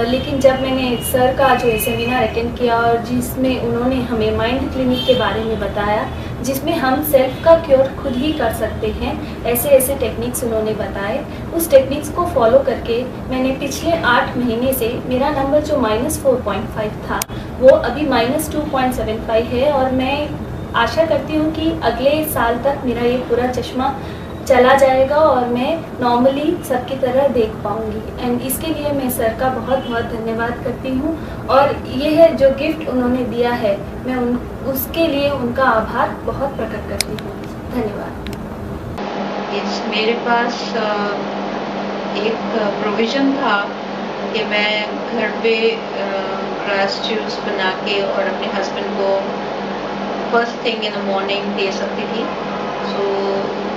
लेकिन जब मैंने सर का जो सेमिनार अटेंड किया और जिसमें उन्होंने हमें माइंड क्लिनिक के बारे में बताया, जिसमें हम सेल्फ का क्योर खुद ही कर सकते हैं, ऐसे टेक्निक्स उन्होंने बताए। उस टेक्निक्स को फॉलो करके मैंने पिछले 8 महीने से मेरा नंबर जो -4.5 था वो अभी -2.75 है और मैं आशा करती हूँ कि अगले साल तक मेरा ये पूरा चश्मा चला जाएगा और मैं नॉर्मली सबकी तरह देख पाऊँगी। एंड इसके लिए मैं सर का बहुत धन्यवाद करती हूँ और ये है जो गिफ्ट उन्होंने दिया है, मैं उसके लिए उनका आभार बहुत प्रकट करती हूँ। धन्यवाद। मेरे पास एक प्रोविज़न था कि मैं घर पे ग्रास जूस बना के और अपने हस्बैंड को first thing in the morning दे सकती थी। सो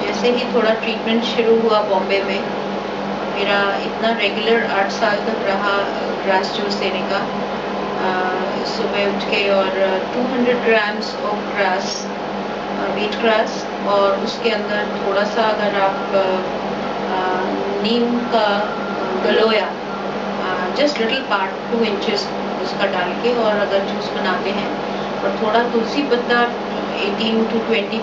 जैसे ही थोड़ा ट्रीटमेंट शुरू हुआ बॉम्बे में, मेरा इतना रेगुलर 8 साल तक रहा ग्रास जूस देने का। सुबह उठ के और 200 grams of grass, wheat grass, और उसके अंदर थोड़ा सा अगर आप नीम का गलोया जस्ट लिटिल पार्ट 2 इंचेस उसका डाल के और अगर जूस बनाते हैं और थोड़ा तुलसी पत्ता 18 to 20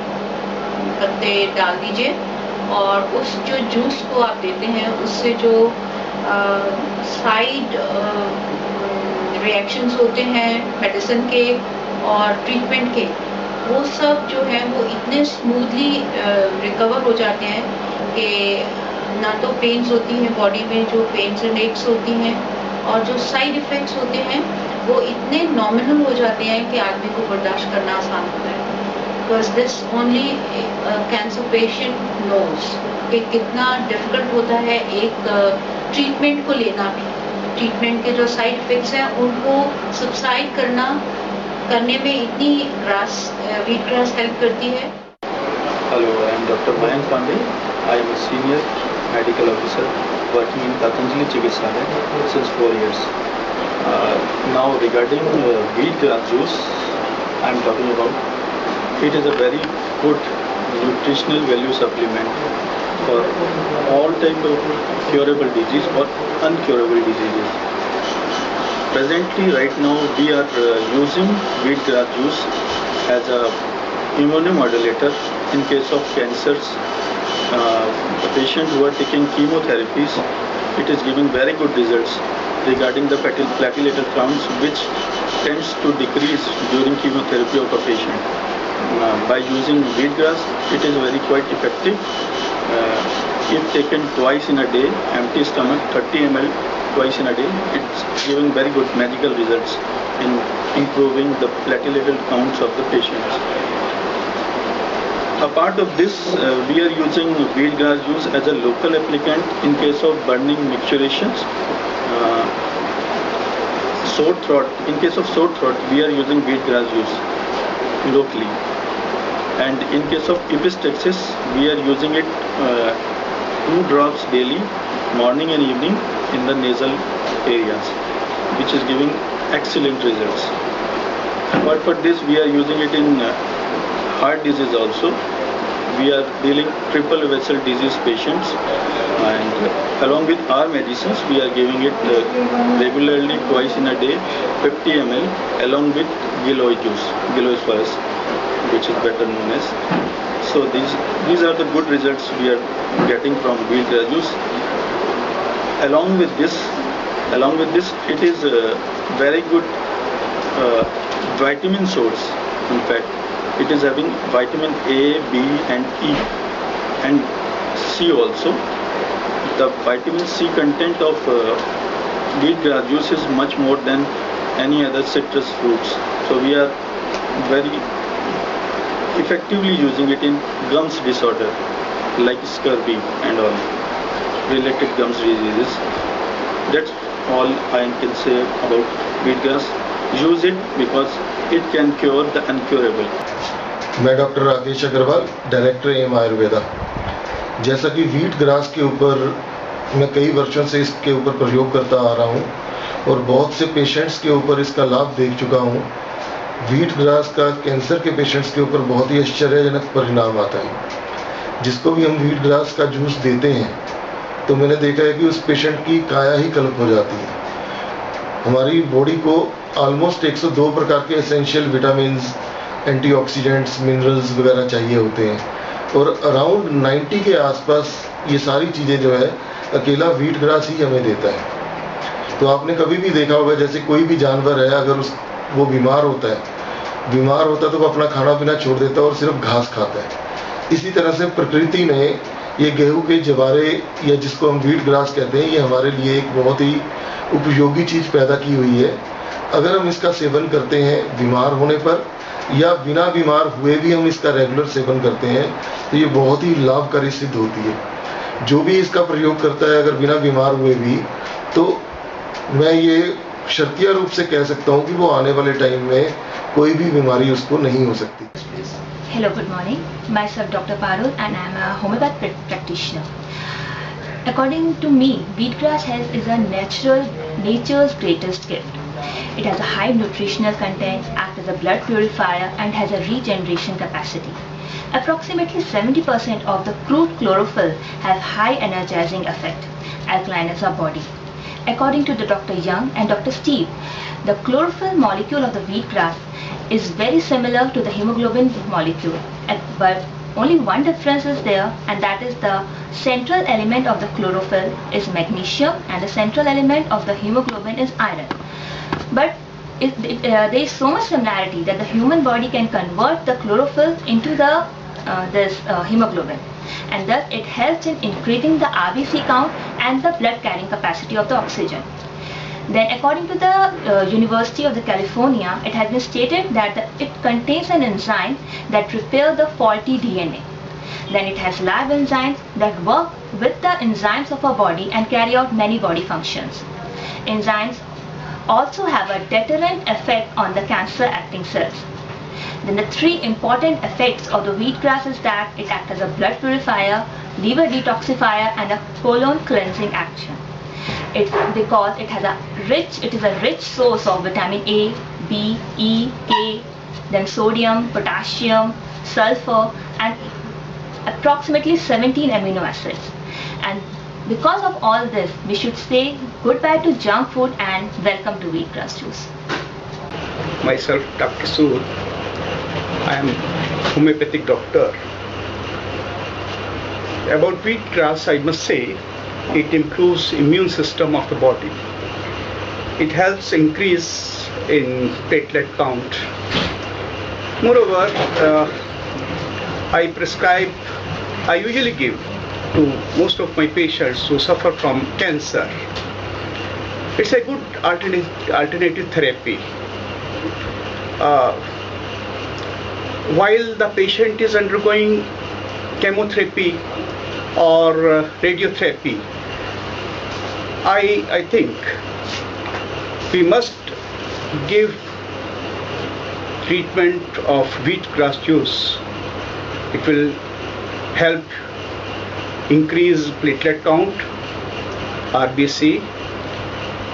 पत्ते डाल दीजिए और उस जो जूस को आप देते हैं उससे जो साइड रिएक्शंस होते हैं मेडिसिन के और ट्रीटमेंट के, वो सब जो है वो इतने स्मूथली रिकवर हो जाते हैं कि ना तो पेन्स होती हैं बॉडी में, जो पेन्स एंड एक्स होती हैं, और जो साइड इफ़ेक्ट्स होते हैं वो इतने नॉमिनल हो जाते हैं कि आदमी को बर्दाश्त करना आसान होता है। Because this only cancer patient knows कि कितना डिफ़िकल्ट होता है एक ट्रीटमेंट को लेना भी। ट्रीटमेंट के जो साइड इफ़ेक्ट्स हैं उनको सबसाइड करने में इतनी व्हीट ग्रास हेल्प करती है। Hello, I am Dr. Mayank Pandey. I am a senior medical officer working in Patanjali Chikitsalaya since 4 years. Now regarding wheat grass juice, I am talking about. It is a very good nutritional value supplement for all type of curable disease or uncurable diseases. Presently, right now, we are using wheat grass juice as a immunomodulator in case of cancers. The patients who are taking chemotherapies, it is giving very good results regarding the platelet counts, which tends to decrease during chemotherapy of a patient. By using wheatgrass, it is very quite effective. if taken twice in a day, empty stomach, 30 ml twice in a day, it's giving very good magical results in improving the platelet counts of the patients. Apart of this, we are using wheatgrass juice as a local applicant in case of burning micturations. Sore throat, in case of sore throat, we are using wheatgrass juice locally. And in case of epistaxis, we are using it 2 drops daily, morning and evening, in the nasal areas, which is giving excellent results. Apart from this, we are using it in heart disease also. We are dealing triple vessel disease patients, and along with our medicines, we are giving it regularly twice in a day, 50 ml, along with Giloy juice, Giloyspirus, which is better known as. So these are the good results we are getting from wheatgrass juice. Along with this, it is a very good vitamin source. In fact, it is having vitamin A, B and E and C also. The vitamin C content of wheatgrass juice is much more than any other citrus fruits. So we are very effectively using it in gums disorder like scurvy and all related gums diseases. That's all I can say about wheatgrass. Use it because it can cure the incurable. मैं doctor Rakesh Agarwal, director M Ayurveda. जैसा कि wheat grass के ऊपर मैं कई वर्षों से इसके ऊपर प्रयोग करता आ रहा हूँ और बहुत से पेशेंट्स के ऊपर इसका लाभ देख चुका हूँ। व्हीट ग्रास का कैंसर के पेशेंट्स के ऊपर बहुत ही आश्चर्यजनक परिणाम आता है। जिसको भी हम व्हीट ग्रास का जूस देते हैं तो मैंने देखा है कि उस पेशेंट की काया ही कल्प हो जाती है। हमारी बॉडी को ऑलमोस्ट 102 प्रकार के एसेंशियल विटामिन्स, एंटीऑक्सीडेंट्स, मिनरल्स वगैरह चाहिए होते हैं और अराउंड 90 के आसपास ये सारी चीज़ें जो है अकेला व्हीट ग्रास ही हमें देता है। तो आपने कभी भी देखा होगा जैसे कोई भी जानवर है, अगर वो बीमार होता है तो वो अपना खाना पीना छोड़ देता है और सिर्फ घास खाता है। इसी तरह से प्रकृति ने ये गेहूं के जवारे या जिसको हम व्हीट ग्रास कहते हैं, ये हमारे लिए एक बहुत ही उपयोगी चीज़ पैदा की हुई है। अगर हम इसका सेवन करते हैं बीमार होने पर या बिना बीमार हुए भी हम इसका रेगुलर सेवन करते हैं तो ये बहुत ही लाभकारी सिद्ध होती है। जो भी इसका प्रयोग करता है अगर बिना बीमार हुए भी, तो मैं ये शर्तिया रूप से कह सकता हूँ कि वो आने वाले टाइम में कोई भी बीमारी उसको नहीं हो सकती। Hello, good morning. Myself Dr. Parul and I am a homeopathic practitioner. According to me, wheatgrass is a nature's greatest gift. It has a high nutritional content, acts as a blood purifier and has a regeneration capacity. Approximately 70% of the crude chlorophyll have high energizing effect, alkalinize our body. According to the Dr. Young and Dr. Steve, the chlorophyll molecule of the wheatgrass is very similar to the hemoglobin molecule, but only one difference is there, and that is the central element of the chlorophyll is magnesium and the central element of the hemoglobin is iron. But there is so much similarity that the human body can convert the chlorophyll into the hemoglobin, and thus it helps in increasing the RBC count and the blood carrying capacity of the oxygen. Then according to the University of the California, it has been stated that it contains an enzyme that repairs the faulty DNA. Then it has lab enzymes that work with the enzymes of our body and carry out many body functions. Enzymes also have a deterrent effect on the cancer acting cells. Then the three important effects of the wheatgrass is that it acts as a blood purifier, liver detoxifier and a colon cleansing action. Because it is a rich source of vitamin A, B, E, K, then sodium, potassium, sulfur and approximately 17 amino acids. And because of all this, we should say goodbye to junk food and welcome to wheatgrass juice. Myself, Dr. Sood. I am homeopathic doctor. About wheatgrass, I must say, it improves immune system of the body. It helps increase in platelet count. Moreover, I usually give to most of my patients who suffer from cancer. It's a good alternative therapy. While the patient is undergoing chemotherapy or radiotherapy, I think we must give treatment of wheatgrass juice. It will help increase platelet count, RBC,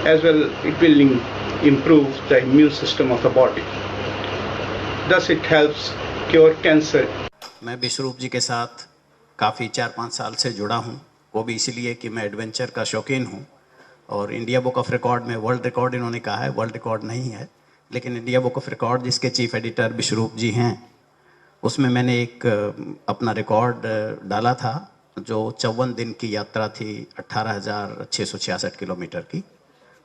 as well it will improve the immune system of the body. Thus it helps cure cancer. मैं विश्वरूप जी के साथ काफ़ी 4-5 साल से जुड़ा हूँ, वो भी इसलिए कि मैं एडवेंचर का शौकीन हूँ और इंडिया बुक ऑफ रिकॉर्ड में वर्ल्ड रिकॉर्ड इन्होंने कहा है, वर्ल्ड रिकॉर्ड नहीं है, लेकिन इंडिया बुक ऑफ रिकॉर्ड जिसके चीफ एडिटर विश्वरूप जी हैं, उसमें मैंने एक अपना रिकॉर्ड डाला था जो 54 दिन की यात्रा थी 18,666 किलोमीटर की।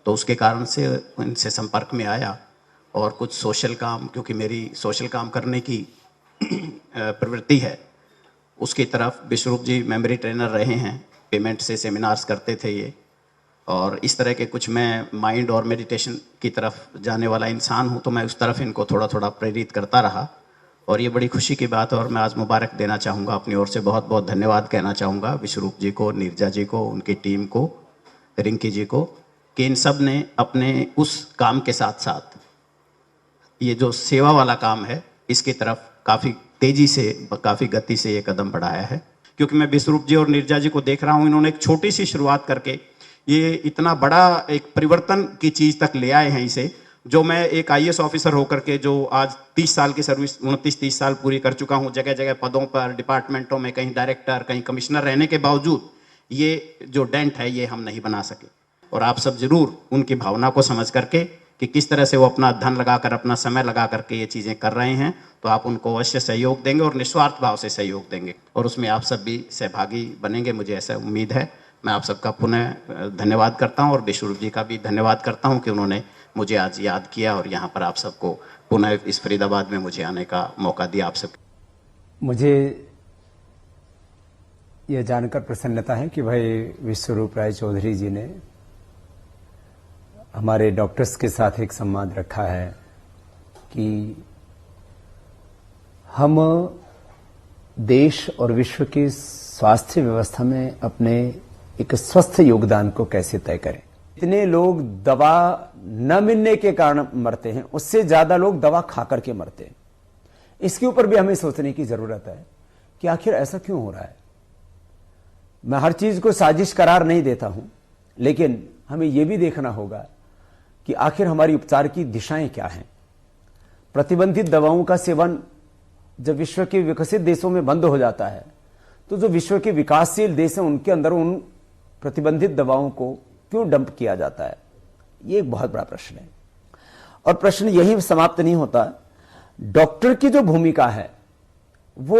तो उसके कारण से इनसे संपर्क में आया और कुछ सोशल काम, क्योंकि मेरी सोशल काम करने की प्रवृत्ति है, उसकी तरफ विश्वरूप जी मेमोरी ट्रेनर रहे हैं, पेमेंट से सेमिनार्स करते थे ये, और इस तरह के कुछ मैं माइंड और मेडिटेशन की तरफ जाने वाला इंसान हूँ, तो मैं उस तरफ इनको थोड़ा थोड़ा प्रेरित करता रहा और ये बड़ी खुशी की बात है। और मैं आज मुबारक देना चाहूँगा, अपनी ओर से बहुत बहुत धन्यवाद कहना चाहूँगा विश्वरूप जी को, नीरजा जी को, उनकी टीम को, रिंकी जी को, कि इन सब ने अपने उस काम के साथ साथ ये जो सेवा वाला काम है इसकी तरफ काफ़ी तेज़ी से, काफ़ी गति से ये कदम बढ़ाया है। क्योंकि मैं विश्वरूप जी और नीरजा जी को देख रहा हूँ, इन्होंने एक छोटी सी शुरुआत करके ये इतना बड़ा एक परिवर्तन की चीज़ तक ले आए हैं इसे, जो मैं एक IAS ऑफिसर होकर के जो आज 30 साल की सर्विस, 29-30 साल पूरी कर चुका हूँ, जगह जगह पदों पर, डिपार्टमेंटों में, कहीं डायरेक्टर, कहीं कमिश्नर रहने के बावजूद ये जो डेंट है ये हम नहीं बना सके। और आप सब जरूर उनकी भावना को समझ करके कि किस तरह से वो अपना धन लगाकर, अपना समय लगा करके ये चीज़ें कर रहे हैं, तो आप उनको अवश्य सहयोग देंगे और निस्वार्थ भाव से सहयोग देंगे और उसमें आप सब भी सहभागी बनेंगे, मुझे ऐसा उम्मीद है। मैं आप सबका पुनः धन्यवाद करता हूं और विश्वरूप जी का भी धन्यवाद करता हूं कि उन्होंने मुझे आज याद किया और यहाँ पर आप सबको पुनः इस फरीदाबाद में मुझे आने का मौका दिया। आप सब मुझे यह जानकर प्रसन्नता है कि भाई विश्वरूप राय चौधरी जी ने हमारे डॉक्टर्स के साथ एक संवाद रखा है कि हम देश और विश्व की स्वास्थ्य व्यवस्था में अपने एक स्वस्थ योगदान को कैसे तय करें। इतने लोग दवा न मिलने के कारण मरते हैं, उससे ज्यादा लोग दवा खा करके मरते हैं। इसके ऊपर भी हमें सोचने की जरूरत है कि आखिर ऐसा क्यों हो रहा है। मैं हर चीज को साजिश करार नहीं देता हूं, लेकिन हमें यह भी देखना होगा कि आखिर हमारी उपचार की दिशाएं क्या हैं। प्रतिबंधित दवाओं का सेवन जब विश्व के विकसित देशों में बंद हो जाता है, तो जो विश्व के विकासशील देश हैं उनके अंदर उन प्रतिबंधित दवाओं को क्यों डंप किया जाता है, ये एक बहुत बड़ा प्रश्न है। और प्रश्न यही समाप्त नहीं होता। डॉक्टर की जो भूमिका है वो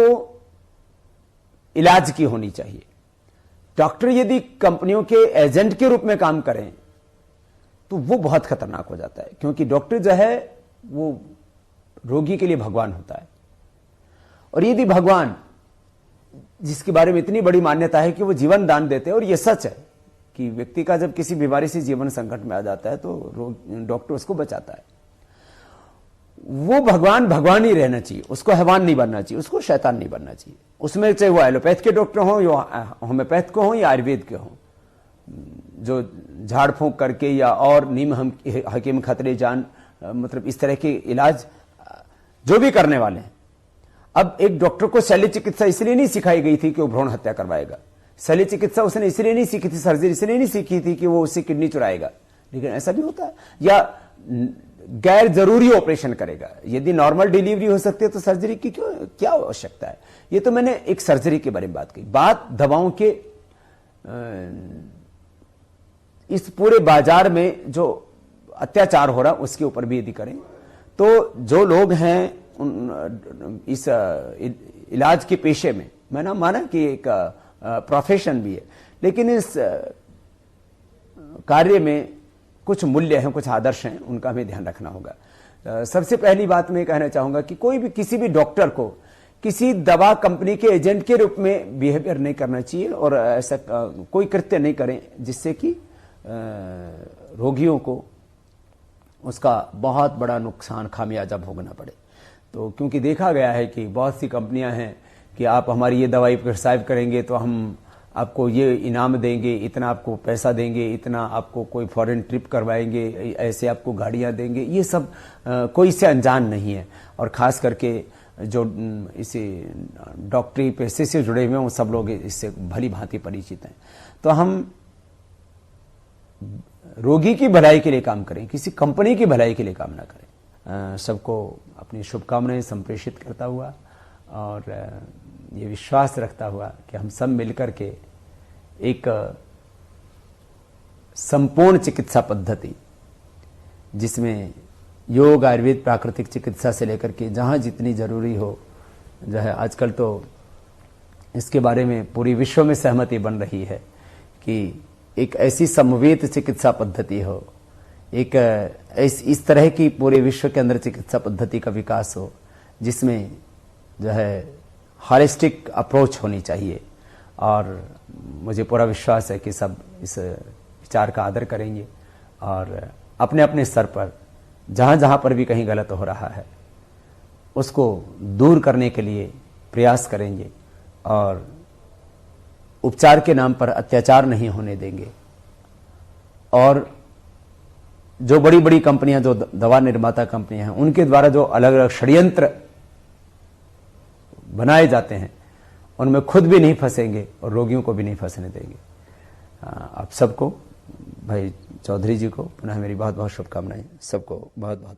इलाज की होनी चाहिए। डॉक्टर यदि कंपनियों के एजेंट के रूप में काम करें तो वो बहुत खतरनाक हो जाता है, क्योंकि डॉक्टर जो है वो रोगी के लिए भगवान होता है। और यदि भगवान, जिसके बारे में इतनी बड़ी मान्यता है कि वो जीवन दान देते हैं, और ये सच है कि व्यक्ति का जब किसी बीमारी से जीवन संकट में आ जाता है तो डॉक्टर उसको बचाता है। वो भगवान भगवान ही रहना चाहिए, उसको हैवान नहीं बनना चाहिए, उसको शैतान नहीं बनना चाहिए। उसमें चाहे वो एलोपैथ के डॉक्टर हों या होम्योपैथ के हों या आयुर्वेद के हों, जो झाड़ फूंक करके या और नीम हकीम खतरे जान, मतलब इस तरह के इलाज जो भी करने वाले हैं। अब एक डॉक्टर को शल्य चिकित्सा इसलिए नहीं सिखाई गई थी कि वो भ्रूण हत्या करवाएगा, शल्य चिकित्सा उसने इसलिए नहीं सीखी थी, सर्जरी इसलिए नहीं सीखी थी कि वो उससे किडनी चुराएगा, लेकिन ऐसा भी होता है। या गैर जरूरी ऑपरेशन करेगा, यदि नॉर्मल डिलीवरी हो सकती है तो सर्जरी की क्यों, क्या आवश्यकता है। ये तो मैंने एक सर्जरी के बारे में बात की। बात दवाओं के इस पूरे बाजार में जो अत्याचार हो रहा उसके ऊपर भी यदि करें तो जो लोग हैं इस इलाज के पेशे में, मैंने माना कि एक प्रोफेशन भी है, लेकिन इस कार्य में कुछ मूल्य हैं, कुछ आदर्श हैं, उनका हमें ध्यान रखना होगा। सबसे पहली बात मैं कहना चाहूंगा कि कोई भी किसी भी डॉक्टर को किसी दवा कंपनी के एजेंट के रूप में बिहेवियर नहीं करना चाहिए और ऐसा कोई कृत्य नहीं करें जिससे कि रोगियों को उसका बहुत बड़ा नुकसान खामियाजा भोगना पड़े। तो क्योंकि देखा गया है कि बहुत सी कंपनियां हैं कि आप हमारी ये दवाई प्रिस्क्राइब करेंगे तो हम आपको ये इनाम देंगे, इतना आपको पैसा देंगे, इतना आपको कोई फॉरेन ट्रिप करवाएंगे, ऐसे आपको गाड़ियां देंगे। ये सब कोई इससे अनजान नहीं है और ख़ास करके जो इसी डॉक्टरी पेशे से जुड़े हुए हैं वो सब लोग इससे भली भांति परिचित हैं। तो हम रोगी की भलाई के लिए काम करें, किसी कंपनी की भलाई के लिए काम ना करें। सबको अपनी शुभकामनाएं संप्रेषित करता हुआ और ये विश्वास रखता हुआ कि हम सब मिलकर के एक संपूर्ण चिकित्सा पद्धति जिसमें योग, आयुर्वेद, प्राकृतिक चिकित्सा से लेकर के जहाँ जितनी जरूरी हो, जो है आजकल तो इसके बारे में पूरी विश्व में सहमति बन रही है कि एक ऐसी समवेत चिकित्सा पद्धति हो, एक इस तरह की पूरे विश्व के अंदर चिकित्सा पद्धति का विकास हो जिसमें जो है हॉलिस्टिक अप्रोच होनी चाहिए। और मुझे पूरा विश्वास है कि सब इस विचार का आदर करेंगे और अपने अपने स्तर पर जहाँ जहाँ पर भी कहीं गलत हो रहा है उसको दूर करने के लिए प्रयास करेंगे और उपचार के नाम पर अत्याचार नहीं होने देंगे। और जो बड़ी बड़ी कंपनियां, जो दवा निर्माता कंपनियां हैं, उनके द्वारा जो अलग अलग षड्यंत्र बनाए जाते हैं उनमें खुद भी नहीं फंसेंगे और रोगियों को भी नहीं फंसने देंगे। आप सबको, भाई चौधरी जी को पुनः मेरी बहुत बहुत शुभकामनाएं। सबको बहुत बहुत